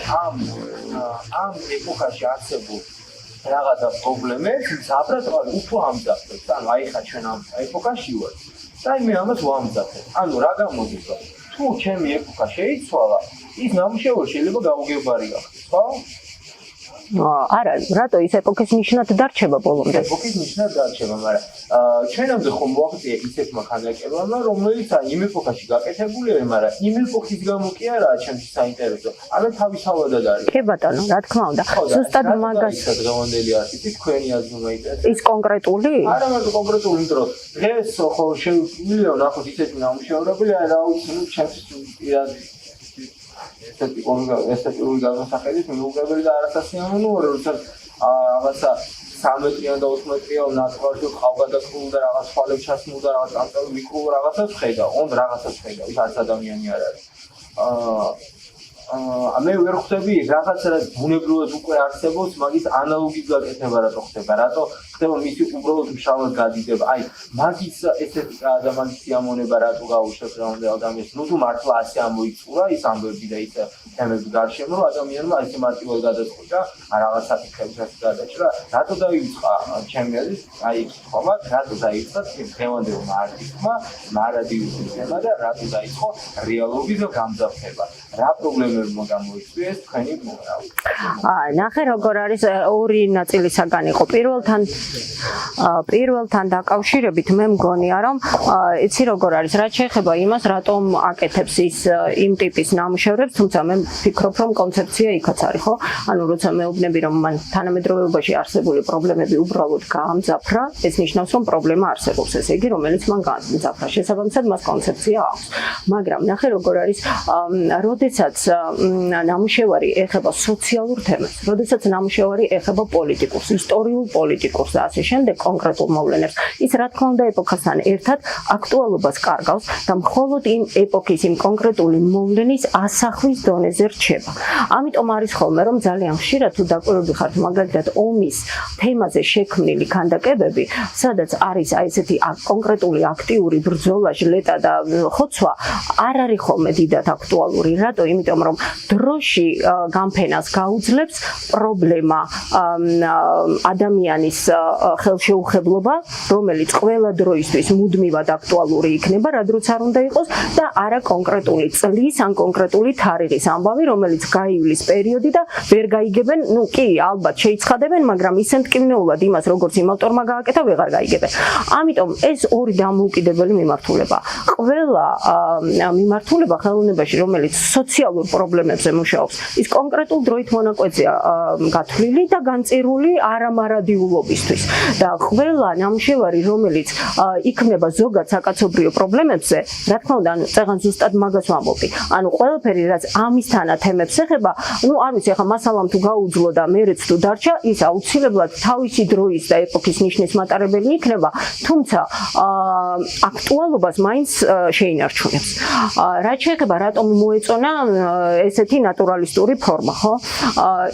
ამ ეპოქაში არსებულ რაღაცა პრობლემებს მზაბრად უფრო ამძაფრებს, ანუ აი ხა ჩვენ ამ ეპოქაში ვართ და მე ამას ვამძაფრებ. ანუ რა გამოდის რომ თუ ჩემი ეპოქა შეიცვალა ის ნამუშევარი შეიძლება გაუგებარი გახდეს, ხო? არა, რატო ის ეპოქის ნიშნად დარჩება ბოლომდე? ეპოქის ნიშნად დარჩება, მაგრამ ჩვენამდე ხომ მოაღწია ისეთმა ხანაკებმა, რომელიც იმ ეპოქაში გაკეთებულია, მაგრამ იმ ეპოქის გამო კი არაა ჩემთვის საინტერესო. ამე თავისთავადად არის. კი ბატონო, რა თქმა უნდა. ზუსტად მაგას დღევანდელი არტისტი თქვენი აზრი მაინტერესებს. ის კონკრეტული? არა, მაგრამ კონკრეტული, იმიტომ რომ დღეს ხო შეგვიძლია ნახოთ ისეთი ნამუშევრები, რა ვიცი, ნუ ჩემთვის პირად ესთეტიკური განსახედით მიუღებელი და არასასიამოვნოა, როცა რაღაცა 13-იან და 14-იან ნაცვლად ყავგადაკრულ და რაღაც ხვალებს ჩასმულ და რაღაც ამტევ მიკრულ რაღაცას ხედავ, on რაღაცას ხედავ, ის არც ადამიანი არ არის. მე ვერ ხვდები რაღაცა რაც ბუნებრივად უკვე არსებობს, მაგის ანალოგის გაკეთება რატო ხდება, რატო ხდება მისი უბრალოდ მშრალად გადიდება. აი, მაგის ესეთი და მაგის სიამოვნება რატო გაუშვებს რამდენ ადამიანს. ნუ თუ მართლა ასე ამოიწურა ის ამბები და ის თემები გარშემო, რომ ადამიანმა ასე მარტივად გადაწყვიტა რაღაც საკითხებსაც გადაჭრა. რატო დაიწყა ჩემი აზრით, აი ხომა, რატო დაიწყა დღევანდელმა არტისტმა მარადიული თემა და რატო დაიწყო რეალობის გამძაფრება. რა პრობლემებმა გამოიწვიეს თქვენი მოგრავა? ნახე როგორ არის ორი ნაწილისაგან იყო. პირველთან დაკავშირებით მე მგონია რომ იცი როგორ არის, რაც შეეხება იმას, რატომ აკეთებს ის იმ ტიპის ნამუშევრებს, თუმცა მე ვფიქრობ რომ კონცეფცია იქაც არის, ხო? ანუ როცა მეუბნები რომ მან თანამედროვეობაში არსებული პრობლემები უბრალოდ გაამძაფრა, ეს ნიშნავს რომ პრობლემა არსებობს, ესე იგი რომელიც მან გაამძაფრა. შესაბამისად მას კონცეფცია აქვს. მაგრამ ნახე როგორ არის, როდესაც ნამუშევარი ეხება სოციალურ თემებს, როდესაც ნამუშევარი ეხება პოლიტიკურს, ისტორიულ პოლიტიკურს და ასე შემდეგ კონკრეტულ მოვლენებს, ის რა თქმა უნდა ეპოქასთან ერთად აქტუალობას კარგავს და მხოლოდ იმ ეპოქის იმ კონკრეტული მოვლენის ასახვის დონეზე რჩება. ამიტომ არის ხოლმე რომ ძალიან ხშირად თუ დაკვირვები ხართ მაგალითად ომის თემაზე შექმნილი ქანდაკებები, სადაც არის აი ესეთი კონკრეტული აქტიური ბრძოლა, ჟლეტა და ხოცვა, არ არის ხოლმე დიდად აქტუალური. რატო? იმიტომ რომ დროში გამფენას გაუძლებს პრობლემა ადამიანის ხელშეუხებლობა, რომელიც ყველა დროისთვის მუდმივად აქტუალური იქნება, რა დროც არ უნდა იყოს და არა კონკრეტული წლის ან კონკრეტული თარიღის ამბავი, რომელიც გაივლის პერიოდი და ვერ გაიგებენ, ნუ კი, ალბათ შეიცხადებენ, მაგრამ ისე მტკივნეულად იმას, როგორც იმ ავტორმა გააკეთა, ვეღარ გაიგებენ. ამიტომ ეს ორი დამოუკიდებელი მიმართულებაა. ყველა მიმართულება ხელოვნებაში, რომელიც სოციალურ პრობლემებზე მუშაობს, ის კონკრეტულ დროით მონაკვეთზეა გათვლილი და განწირული არამარადიულობისთვის. და ყველა ნამუშევარი, რომელიც იქმნება ზოგად საკაცობრიო პრობლემებზე, რა თქმა უნდა, წეგან ზუსტად მაგას ვამბობდი. ანუ ყველაფერი, რაც ამისთანა თემებს ეხება, ნუ არ ვიცი, ახლა მასალამ თუ გაუძლო და მერეც თუ დარჩა, ის აუცილებლად თავისი დროის და ეპოქის ნიშნის მატარებელი იქნება, თუმცა აქტუალობას მაინც შეინარჩუნებს. რაც შეეხება რატომ მოეწონა ესეთი ნატურალისტური ფორმა, ხო?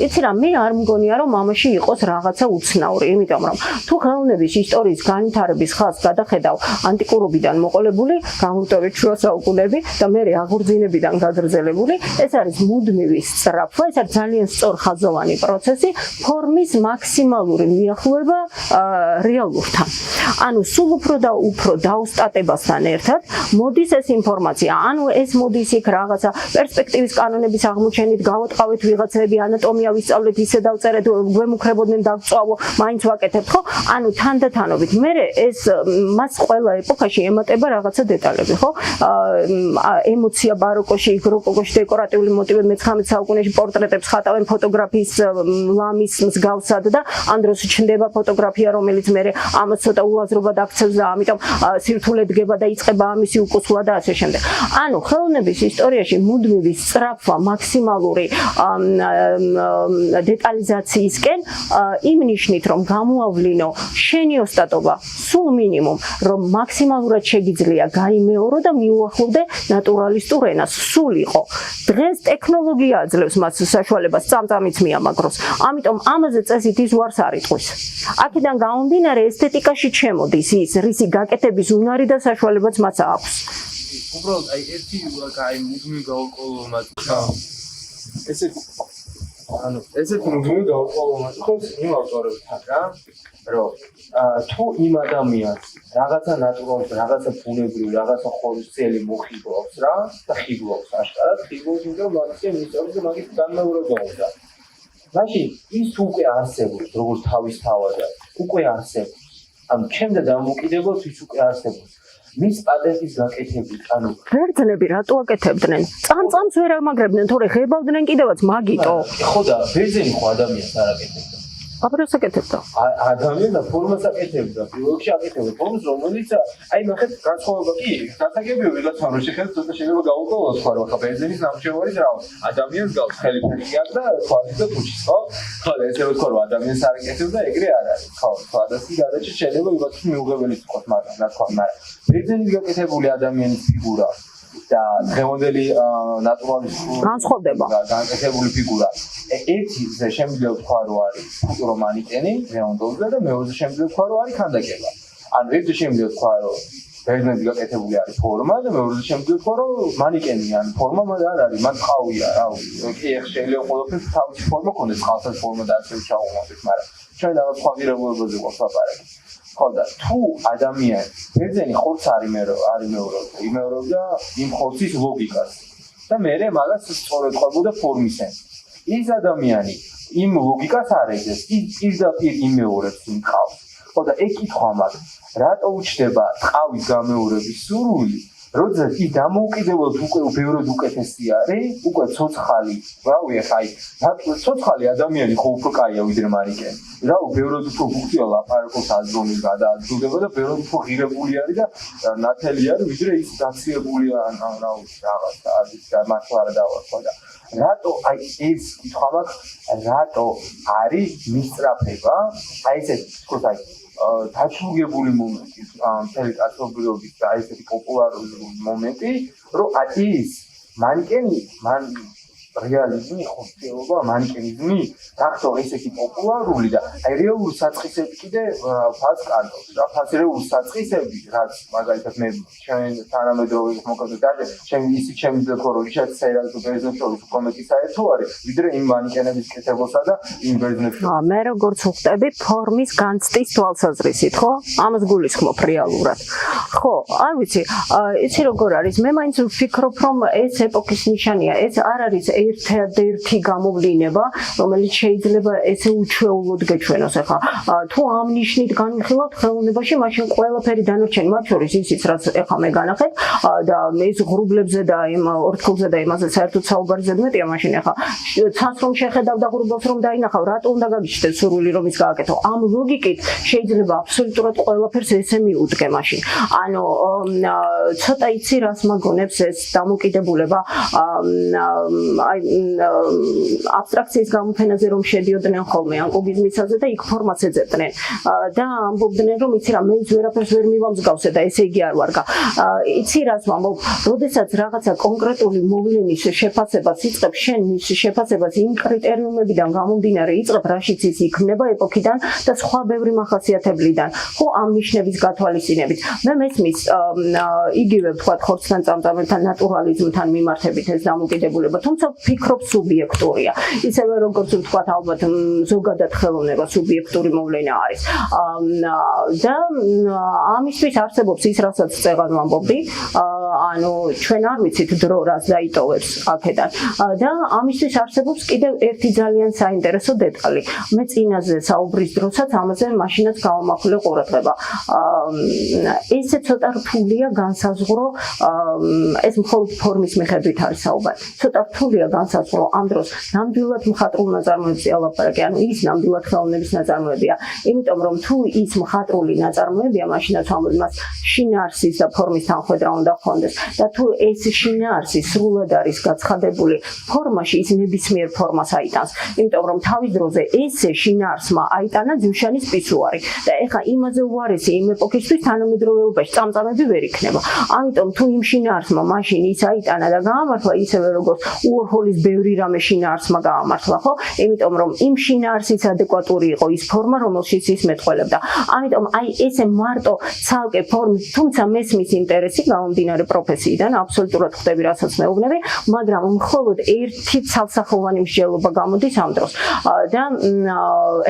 იცი რა, მე არ მგონია რომ ამაში იყოს რაღაცა უცნაური, იმიტომ რომ თუ ხელოვნების ისტორიის განვითარების ხაზს გადახედავ ანტიკურობიდან მოყოლებული, გამოვტოვეთ შუა საუკუნეები და მე აღორძინებიდან გაგრძელებული, ეს არის მუდმივი სწრაფვა, ეს არის ძალიან სწორხაზოვანი პროცესი, ფორმის მაქსიმალური მიახლოება რეალურთან. ანუ სულ უფრო და უფრო დაუსტატებასთან ერთად მოდის ეს ინფორმაცია, ანუ ეს მოდის იქ რაღაცა პერსპექტივის კანონების აღმოჩენით, გავატყავეთ ვიღაცები, ანატომია ვისწავლეთ, ისე დავწერეთ, გვემუქრებოდნენ, დავწვავო, მაინც ვაკეთებ ვაკეთებთ, ხო? ანუ თანდათანობით მე ეს მას ყველა ეპოქაში ემატება რაღაცა დეტალები, ხო? ემოცია ბაროკოში, როკოკოში დეკორატიული მოტივები 19 საუკუნეში პორტრეტებს ხატავენ ფოტოგრაფიის ლამის მსგავსად და ამ დროს ჩნდება ფოტოგრაფია, რომელიც მე ამას ცოტა უაზრობად აქცევს და ამიტომ სირთულე დგება და იწყება ამისი უკუსლა და ასე შემდეგ. ანუ ხელოვნების ისტორიაში მუდმივი სწრაფვა მაქსიმალური დეტალიზაციისკენ იმ ნიშნით რომ გამოავლინო შენი ოსტატობა სულ მინიმუმ რომ მაქსიმალურად შეგიძლია გაიმეორო და მიუახლოვდე ნატურალისტურ ენას სულ იყო. დღეს ტექნოლოგია აძლევს მას საშუალებას წამწამიც მიამაგროს. ამიტომ ამაზე წესით ის უარს არ იტყვის. აქედან გამომდინარე ესთეტიკაში ჩემოდის ის რისი გაკეთების უნარი და საშუალებაც მას აქვს. უბრალოდ აი ერთი მუდმივი გაურკვევლობა ესეთი მუდმივი გაურკვევლობა თქოს იმ ავტორებთან რა რომ თუ იმ ადამიანს რაღაცა ნატურალურ რაღაცა ბუნებრივ რაღაცა ხორცელი მოხიბლობს რა და ხიბლობს აშკარად ხიბლობს იმიტომ მაგისე მისწორებს და მაგის განმეორებდა მაშინ ის უკვე არსებობს როგორც თავისთავადად უკვე არსებობს ანუ ჩემდა დამოუკიდებლად ის უკვე არსებობს მის პატენტის გაკეთებით ანუ ბერძნები რატო აკეთებდნენ წამწამს ვერ ამაგრებდნენ თორე ღებავდნენ კიდევაც მაგიტო ხო და ბერძენი ხო ადამიანს არ აკეთებდა აბეროს აკეთებდა ადამიანს ფორმას აკეთებდა ფილოლოგში აკეთებდა ფორმას რომელიც აი ნახეთ განსხვავება კი გასაგებია ვიღაცა რომ შეხედოთ ცოტა შეიძლება გაუყოლოს ხო რა ბერძენის ნამუშევარი რა ადამიანს გავს ხელი ფეხი აქვს და თვალის და ფუჩის ხო ხო ესე ვთქვა რომ ადამიანს არ აკეთებდა ეგრე არ არის ხო ხო და სიგარეტში შეიძლება ვიღაცა მიუღებელი იყოს მაგრამ რა თქვა მაგრამ ბერძენის გაკეთებული ადამიანის ფიგურა და დღევანდელი ნატურალისტური განსხვავდება გაკეთებული ფიგურა ერთი შემიძლია ვთქვა რომ არის ფუტურო მანიკენი რეონდოზე და მეორეზე შემიძლია ვთქვა რომ არის ქანდაკება ანუ ერთი შემიძლია ვთქვა რომ ბერძნების გაკეთებული არის ფორმა და მეორეზე შემიძლია ვთქვა რომ მანიკენი ან ფორმა არ არის მათ ყავია რა კი ეხ შეიძლება ყველაფერს თავისი ფორმა ქონდეს ყავსას ფორმა და ასე ჩაუღმავთ მაგრამ ჩვენ რაღაც ხვაგირებულებაზე გვაქვს ლაპარაკი ხო და თუ ადამიანი ბერძენი ხორცს არ იმეორებდა იმ ხორცის ლოგიკას და მე მაგას სწორედ ყვებოდა ფორმისენ ის ადამიანი იმ ლოგიკას არ ეძებს ის პირდაპირ იმეორებს იმ ყავს ხო და ეკითხვა მაგ რატო უჩნდება ყავის გამეორების სურვილი როდესაც ის დამოუკიდებლად უკვე ბევრად უკეთესი არის უკვე ცოცხალი რავი ახლა აი ცოცხალი ადამიანი ხო უფრო კაია ვიდრე მარიკენი რა ბევრად უფრო ფუნქცია ლაპარაკობს აზროვნით გადააძლდება და ბევრად უფრო ღირებული არის და ნათელი არის ვიდრე ის გაციებული ან რა რაღაცა არის და მართლა არ დავარქვა და რატო აი ეს კითხვა მაქვს რატო არის მისწრაფება აი ესე თქოს აი დაჩუგებული მომენტი მთელი კაცობრიობის და ესეთი პოპულარული მომენტი რომ ის მანიკენი რეალიზმი ხორციელობა მანიკენიზმი გახდა ესეთი პოპულარული და აი რეალური საწყისები კიდე ფას კარტოს რა ფასრეული საწყისები რაც მაგალითად მე ჩვენ თანამედროვე მოკლედ და ჩემი ისიც შემიძლია ხო რომ ისეთ სერიალს ბერძნებს შორის უფრო მეტი საერთო არის ვიდრე იმ მანიკენების კეთებასა და იმ ბერძნებს მე როგორც ვხვდები ფორმის განცდის თვალსაზრისით ხო ამას გულისხმობ რეალურად ხო არ ვიცი იცი როგორ არის მე მაინც ვფიქრობ რომ ეს ეპოქის ნიშანია ეს არ არის ერთადერთი გამოვლინება რომელიც შეიძლება ესე უჩვეულოდ გეჩვენოს ახლა თუ ამ ნიშნით განვიხილავთ ხელოვნებაში მაშინ ყველაფერი დანარჩენი მათ შორის ისიც რაც ახლა მე განახეთ და ეს ღრუბლებზე და იმ ორთქლზე და იმაზე საერთოდ საუბარი ზედმეტია მაშინ ახლა ცანს რომ შეხედავ და ღრუბლს რომ დაინახავ რატო უნდა გაგიჩნდეს სურვილი რომ ის გააკეთო ამ ლოგიკით შეიძლება აბსოლუტურად ყველაფერს ესე მიუდგე მაშინ ანუ ცოტა იცი რას მაგონებს ეს დამოკიდებულება აი აბსტრაქციის გამოფენაზე რომ შედიოდნენ ხოლმე ან კუბიზმისაზე და იქ ფორმას ეძებდნენ და ამბობდნენ რომ იცი რა მე ვერაფერს ვერ მივამსგავსე და ესე იგი არ ვარგა იცი რას ვამბობ როდესაც რაღაცა კონკრეტული მოვლენის შეფასებას იწყებ შენ მის შეფასებას იმ კრიტერიუმებიდან გამომდინარე იწყებ რაშიც ის იქმნება ეპოქიდან და სხვა ბევრი მახასიათებლიდან ხო ამ ნიშნების გათვალისწინებით მე მესმის იგივე ვთქვათ ხორცთან წამწამებთან ნატურალიზმთან მიმართებით ეს დამოკიდებულება თუმცა ფიქრობ სუბიექტურია ისევე როგორც ვთქვათ ალბათ ზოგადად ხელოვნება სუბიექტური მოვლენა არის და ამისთვის არსებობს ის რასაც წეგან ვამბობდი ანუ ჩვენ არ ვიცით დრო რას დაიტოვებს აქედან და ამისთვის არსებობს კიდევ ერთი ძალიან საინტერესო დეტალი. მე წინაზე საუბრის დროსაც ამაზე მაშინაც გავამახვილე ყურადღება. ესე ცოტა რთულია განსაზღვრო ეს მხოლოდ ფორმის მიხედვით არის საუბარი. ცოტა რთულია განსაზღვრო ამ დროს ნამდვილად მხატვრულ ნაწარმოებზე ალაპარაკი, ანუ ის ნამდვილად ხელოვნების ნაწარმოებია. იმიტომ რომ თუ ის მხატვრული ნაწარმოებია, მაშინაც ამას შინაარსის და ფორმის თანხვედრა უნდა ჰქონდეს და თუ ეს შინაარსი სრულად არის გაცხადებული ფორმაში, ის ნებისმიერ ფორმას აიტანს. იმიტომ რომ თავის დროზე ესე შინაარსმა აიტანა ძვშანის პისუარი და ეხა იმაზე უარესი იმ ეპოქისთვის თანამედროვეობაში წამწამები ვერ იქნება. ამიტომ თუ იმ შინაარსმა მაშინ ის აიტანა და გაამართლა ისევე როგორც უორჰოლის ბევრი რამე შინაარსმა გაამართლა, ხო? იმიტომ რომ იმ შინაარსის ადეკვატური იყო ის ფორმა, რომელშიც ის მეტყველებდა. ამიტომ აი ესე მარტო ცალკე ფორმის, თუმცა მესმის ინტერესი გამომდინარე პროფესიიდან, აბსოლუტურად ხვდები, რასაც მეუბნები, მაგრამ მხოლოდ ერთი ცალსახელოვანი მსჯელობა გამოდის ამ დროს. და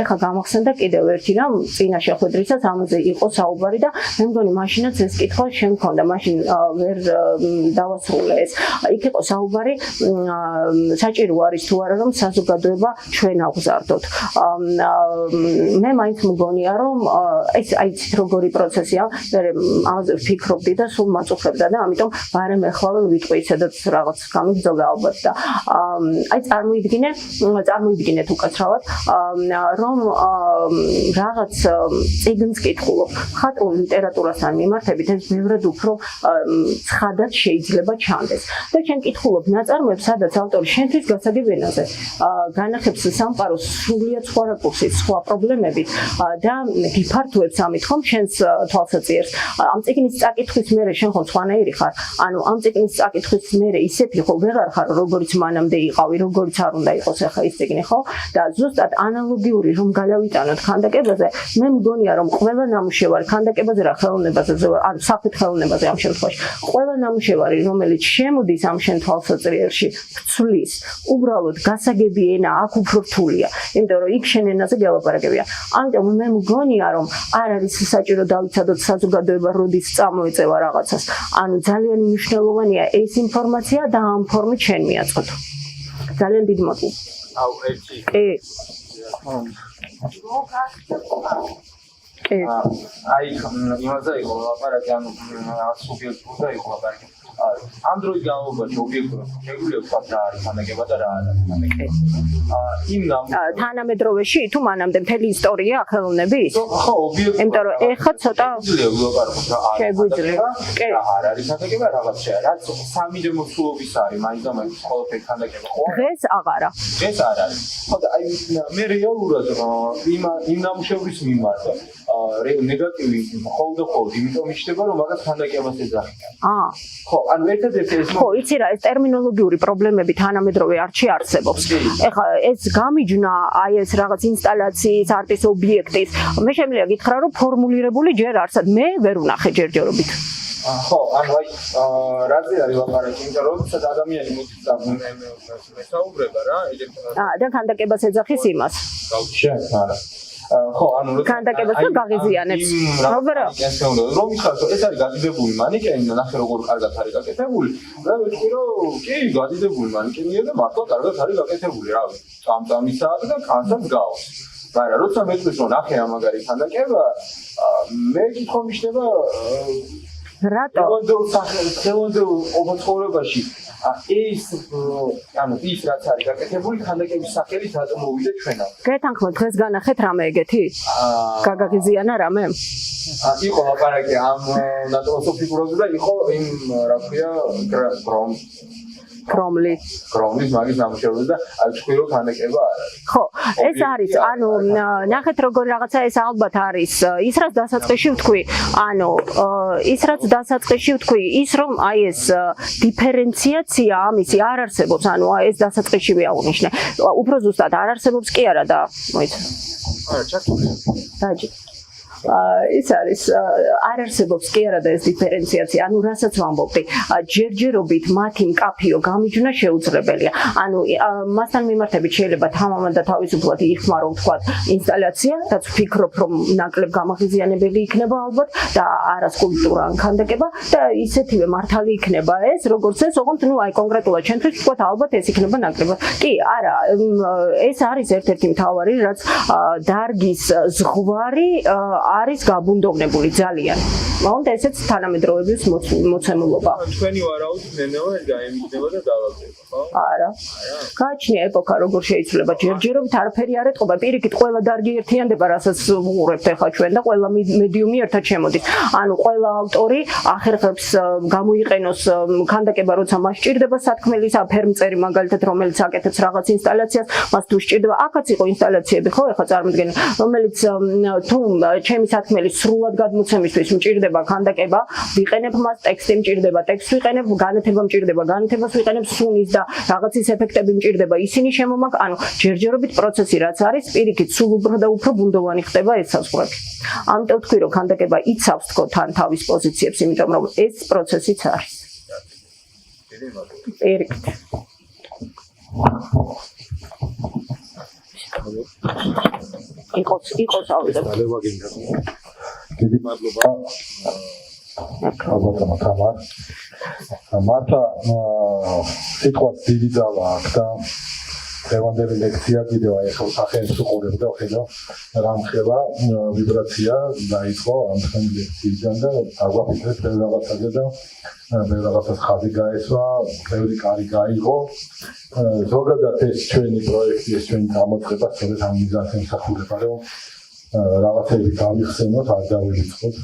ეხა გამახსენდა კიდევ ერთი რამ, წინა შეხვედრისას ამაზე იყო საუბარი და მე მგონი მაშინაც ეს კითხვა შენ მქონდა, მაშინ ვერ დავასრულე ეს. იქ იყო საუბარი, საჭირო არის თუ არა რომ საზოგადოება ჩვენ აღზარდოთ. მე მაინც მგონია რომ ეს აიცით როგორი პროცესია, მე ამაზე ვფიქრობდი და სულ მაწუხებდა და ამიტომ ბარემ ეხლა ვიტყვი ისედაც რაღაც გამიგრძელდა ალბათ და აი წარმოიდგინეთ უკაცრავად რომ რაღაც წიგნს კითხულობ მხატვრულ ლიტერატურასთან მიმართებით ეს ბევრად უფრო ცხადად შეიძლება ჩანდეს და შენ კითხულობ ნაწარმოებს სადაც ავტორი შენთვის გასაგებ ენაზე განახებს სამყაროს სრულიად სხვა რაკურსით სხვა პრობლემებით და გიფართოებს ამით ხომ შენს თვალსაჩინოს ამ წიგნის წაკითხვის მერე შენ ხომ სხვანაირი ხარ ანუ ამ წიგნის წაკითხვის მერე ისეთი ხო ვეღარ ხარ როგორიც მანამდე იყავი როგორიც არ უნდა იყოს ახლა ის წიგნი ხო და ზუსტად ანალოგიური რომ გადავიტანოთ ქანდაკებაზე მე მგონია რომ ყველა ნამუშევარი ქანდაკებაზე რა ხელოვნებაზე ან საფრთხე ხელოვნებაზე ამ შემთხვევაში ყველა ნამუშევარი რომელიც შემოდის ამ შენ თვალსაჩინოში ცვლის უბრალოდ გასაგები ენა აქ უფრო რთულია იმიტომ რომ იქ შენ ენაზე გელაპარაკებია ამიტომ მე მგონია რომ არ არის საჭირო დავიცადოთ საზოგადოება როდის წამოეწევა რაღაცას ანუ ძალიან მნიშვნელოვანია ეს ინფორმაცია და ამ ფორმით შენ მიაწყოთ ძალიან დიდი მადლობა აუ ერთი აი იმაზე იყო ლაპარაკი ანუ სუბიექტურდა იყო ლაპარაკი ამ დროის განმავლობაში ობიექტურად შეგვიძლია ვთქვათ რა არის ქანდაკება და რა არა ქანდაკება თანამედროვეში თუ მანამდე მთელი ისტორია ხელოვნების ხო ობიექტურად იმიტომ რომ ეხა ცოტა შეგვიძლია რა არის ქანდაკება რაღაცაა რაც სამი მოცულობის არის მაინც და მაინც ყოველთვის ქანდაკება ხო დღეს აღარა დღეს არ არის ხო და აი მე რეალურად იმ ნამუშევრის მიმართ ნეგატივი ხოლმე იმიტომ მიჩნდება რომ მაგას ქანდაკებას ეძახიან ხო ანუ ერთადერთი ეს ხო იცი რა ეს ტერმინოლოგიური პრობლემები თანამედროვე არტში არსებობს ეხლა ეს გამიჯნა აი ეს რაღაც ინსტალაციის არტის ობიექტის მე შემიძლია გითხრა რომ ფორმულირებული ჯერ არსად მე ვერ ვნახე ჯერჯერობით ხო ანუ აი რაზე არის ლაპარაკი იმიტომ რომ ცოტა ადამიანი მოდის და მესაუბრება რა და ქანდაკებას ეძახის იმას შენ არა ხო ანუ ქანდაკებას და გაღიზიანებს რა რომ იხარ ეს არის გადიდებული მანიკენი ნახე როგორ კარგად არის გაკეთებული და ვიტყვი რომ კი გადიდებული მანიკენია და მართლა კარგად არის გაკეთებული რა წამწამისაა და კანსაც გავს მაგრამ როცა მეტყვის რომ ნახე ამაგარი ქანდაკება მე კითხვა მიჩნდება რატო ხელოვნებელ ობოცხოვებაში ის ანუ ის რაც არის გაკეთებული ქანდაკების სახელით რატომ მოვიდა ჩვენამდე გეთანხმოთ დღეს განახეთ რამე ეგეთი გაგაღიზიანა რამე იყო ლაპარაკი ამ ნატურალურ ფიგურებზე და იყო იმ რა ქვია ქრომლის მაგის ნამუშევრები და აი თქვი რომ ქანდაკება არ არის ხო ეს არის ანუ ნახეთ როგორ რაღაცა ეს ალბათ არის ის რაც დასაწყისში ვთქვი ანუ ის რაც დასაწყისში ვთქვი ის რომ აი ეს დიფერენციაცია ამისი არ არსებობს ანუ ეს დასაწყისში ვიაღვნიშნე უფრო ზუსტად არ არსებობს კი არა და მოიცა არა ჩართულია დაჯი ის არის არ არსებობს კი არა და ეს დიფერენციაცია, ანუ რასაც ვამბობდი, ჯერჯერობით მათი მკაფიო გამიჯვნა შეუძლებელია. ანუ მასთან მიმართებით შეიძლება თამამად და თავისუფლად იხმარო ვთქვათ ინსტალაცია, რაც ვფიქრობ, რომ ნაკლებ გამაღიზიანებელი იქნება ალბათ და არა სკულპტურა ან ქანდაკება და ისეთივე მართალი იქნება ეს, როგორც ეს, ოღონდ ნუ აი კონკრეტულად ჩვენთვის ვთქვათ ალბათ ეს იქნება ნაკლებად. კი, არა, ეს არის ერთ-ერთი მთავარი, რაც დარგის ზღვარი არის გაბუნდოვნებული ძალიან. მაგრამ ესეც თანამედროვეობის მოცემულობა. თქვენი ვარაუდით ნენევა ეს გაემიჯნება და დავალდება, ხო? არა. გააჩნია ეპოქა, როგორ შეიძლება ჯერჯერობით არაფერი არ ეთყობა. პირიქით, ყველა დარგი ერთიანდება, რასაც ვუყურებთ ახლა ჩვენ და ყველა მედიუმი ერთად შემოდის. ანუ ყველა ავტორი ახერხებს გამოიყენოს ქანდაკება, როცა მას სჭირდება სათქმელის აფერმწერი მაგალითად, რომელიც აკეთებს რაღაც ინსტალაციას, მას თუ სჭირდება, აქაც იყო ინსტალაციები, ხო, ახლა წარმოიდგინე, რომელიც თუ ჩემი სათქმელის სრულად გადმოცემისთვის მჭირდება ქანდაკება, ვიყენებ მას, ტექსტი მჭირდება, ტექსტს ვიყენებ, განათება მჭირდება, განათებას ვიყენებ, სუნის და რაღაცის ეფექტები მჭირდება, ისინი შემომაგ, ანუ ჯერჯერობით პროცესი რაც არის, პირიქით, სულ უფრო და უფრო ბუნდოვანი ხდება ეს საზღვრები. ამიტომ თქვი, რომ ქანდაკება იცავს თქო თან თავის პოზიციებს, იმიტომ რომ ეს პროცესიც არის. პირიქით. იყოს ავიდებ. დიდი მადლობა. ალბათ თამარ. მართა სიტყვას დიდი ძალა აქვს და დღევანდელი ლექცია კიდევ აი ახლა სახეებს უყურებ და ხედავ რა ხდება ვიბრაცია დაიწყო ამ თქვენი ლექციიდან და აგვაფიქრეთ ბევრ რაღაცაზე და ბევრ რაღაცას ხაზი გაესვა, ბევრი კარი გაიღო. ზოგადად ეს ჩვენი პროექტი, ეს ჩვენი გამოწყება სწორედ ამ მიზანს ემსახურება, რომ რაღაცები გავიხსენოთ, არ დავივიწყოთ.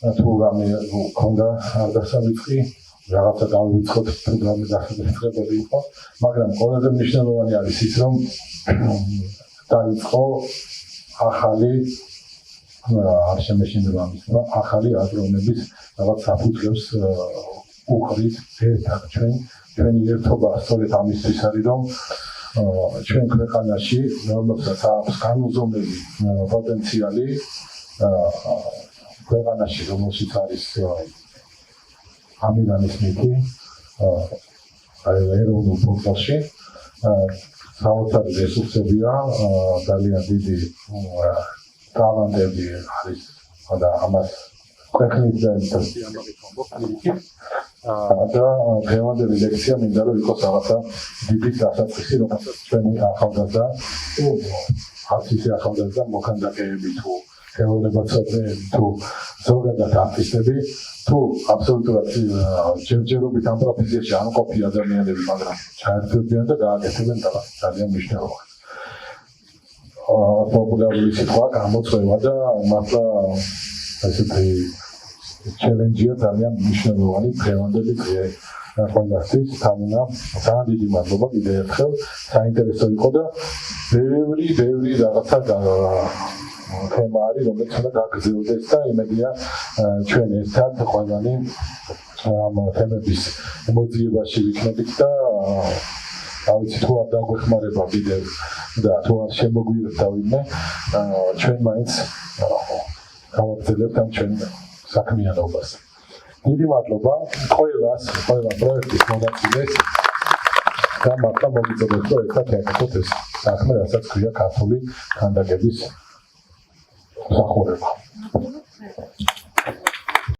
თუ რამე გქონდა არ დასავიწყი, რაღაცა დავივიწყოთ, თუ რამე დასაწყებელი იყო, მაგრამ ყველაზე მნიშვნელოვანი არის ის, რომ დაიწყო ახალი არ შემეშინდება ამის, ახალი აზროვნების რაღაც საფუძვლებს უყრით ერთად ჩვენი ერთობა სწორედ ამისთვის არის, რომ ჩვენ ქვეყანაში, რომელსაც აქვს განუზომელი პოტენციალი, ქვეყანაში, რომელშიც არის ამირანის მითი, ეროვნულ პორტალში, საოცარი რესურსებია, ძალიან დიდი ტალანტები არის და ამას ქვეყნის და და დღევანდელი ლექცია მინდა რომ იყოს რაღაცა დიდი დასაწყისი, რომელსაც ჩვენი ახალგაზრდა არც ისე ახალგაზრდა მოქანდაკეები თუ ხელოვნებაცოდნეები თუ ზოგადად არტისტები თუ აბსოლუტურად ჯერჯერობით ამ პროფესიაში არ მყოფი ადამიანები, მაგრამ ჩაერთვებიან და გააკეთებენ ძალიან მნიშვნელოვანს. პოპულარული სიტყვა გამოწვევა და მართლა ესეთი ჩელენჯია ძალიან მნიშვნელოვანი დღევანდელი დღე ყველასთვის. თანა ძალიან დიდი მადლობა კიდევ ერთხელ, საინტერესო იყო და ბევრი რაღაცა თემა არის, რომელიც უნდა გაგრძელდეს და იმედია ჩვენ ერთად ყველანი ამ თემების მოძიებაში ვიქნებით და ავიცი თუ არ დაგვეხმარება კიდევ და თუ არ შემოგვიერთდა ვინმე, ჩვენ მაინც გავაგრძელებთ ამ ჩვენ საქმიანობას. დიდი მადლობა ყველა პროექტის მონაწილეს და მართლა მოგიწოდეთ, რომ ერთად ეკეთოთ ეს საქმე, რასაც ქვია ქართული ქანდაკების მსახურება.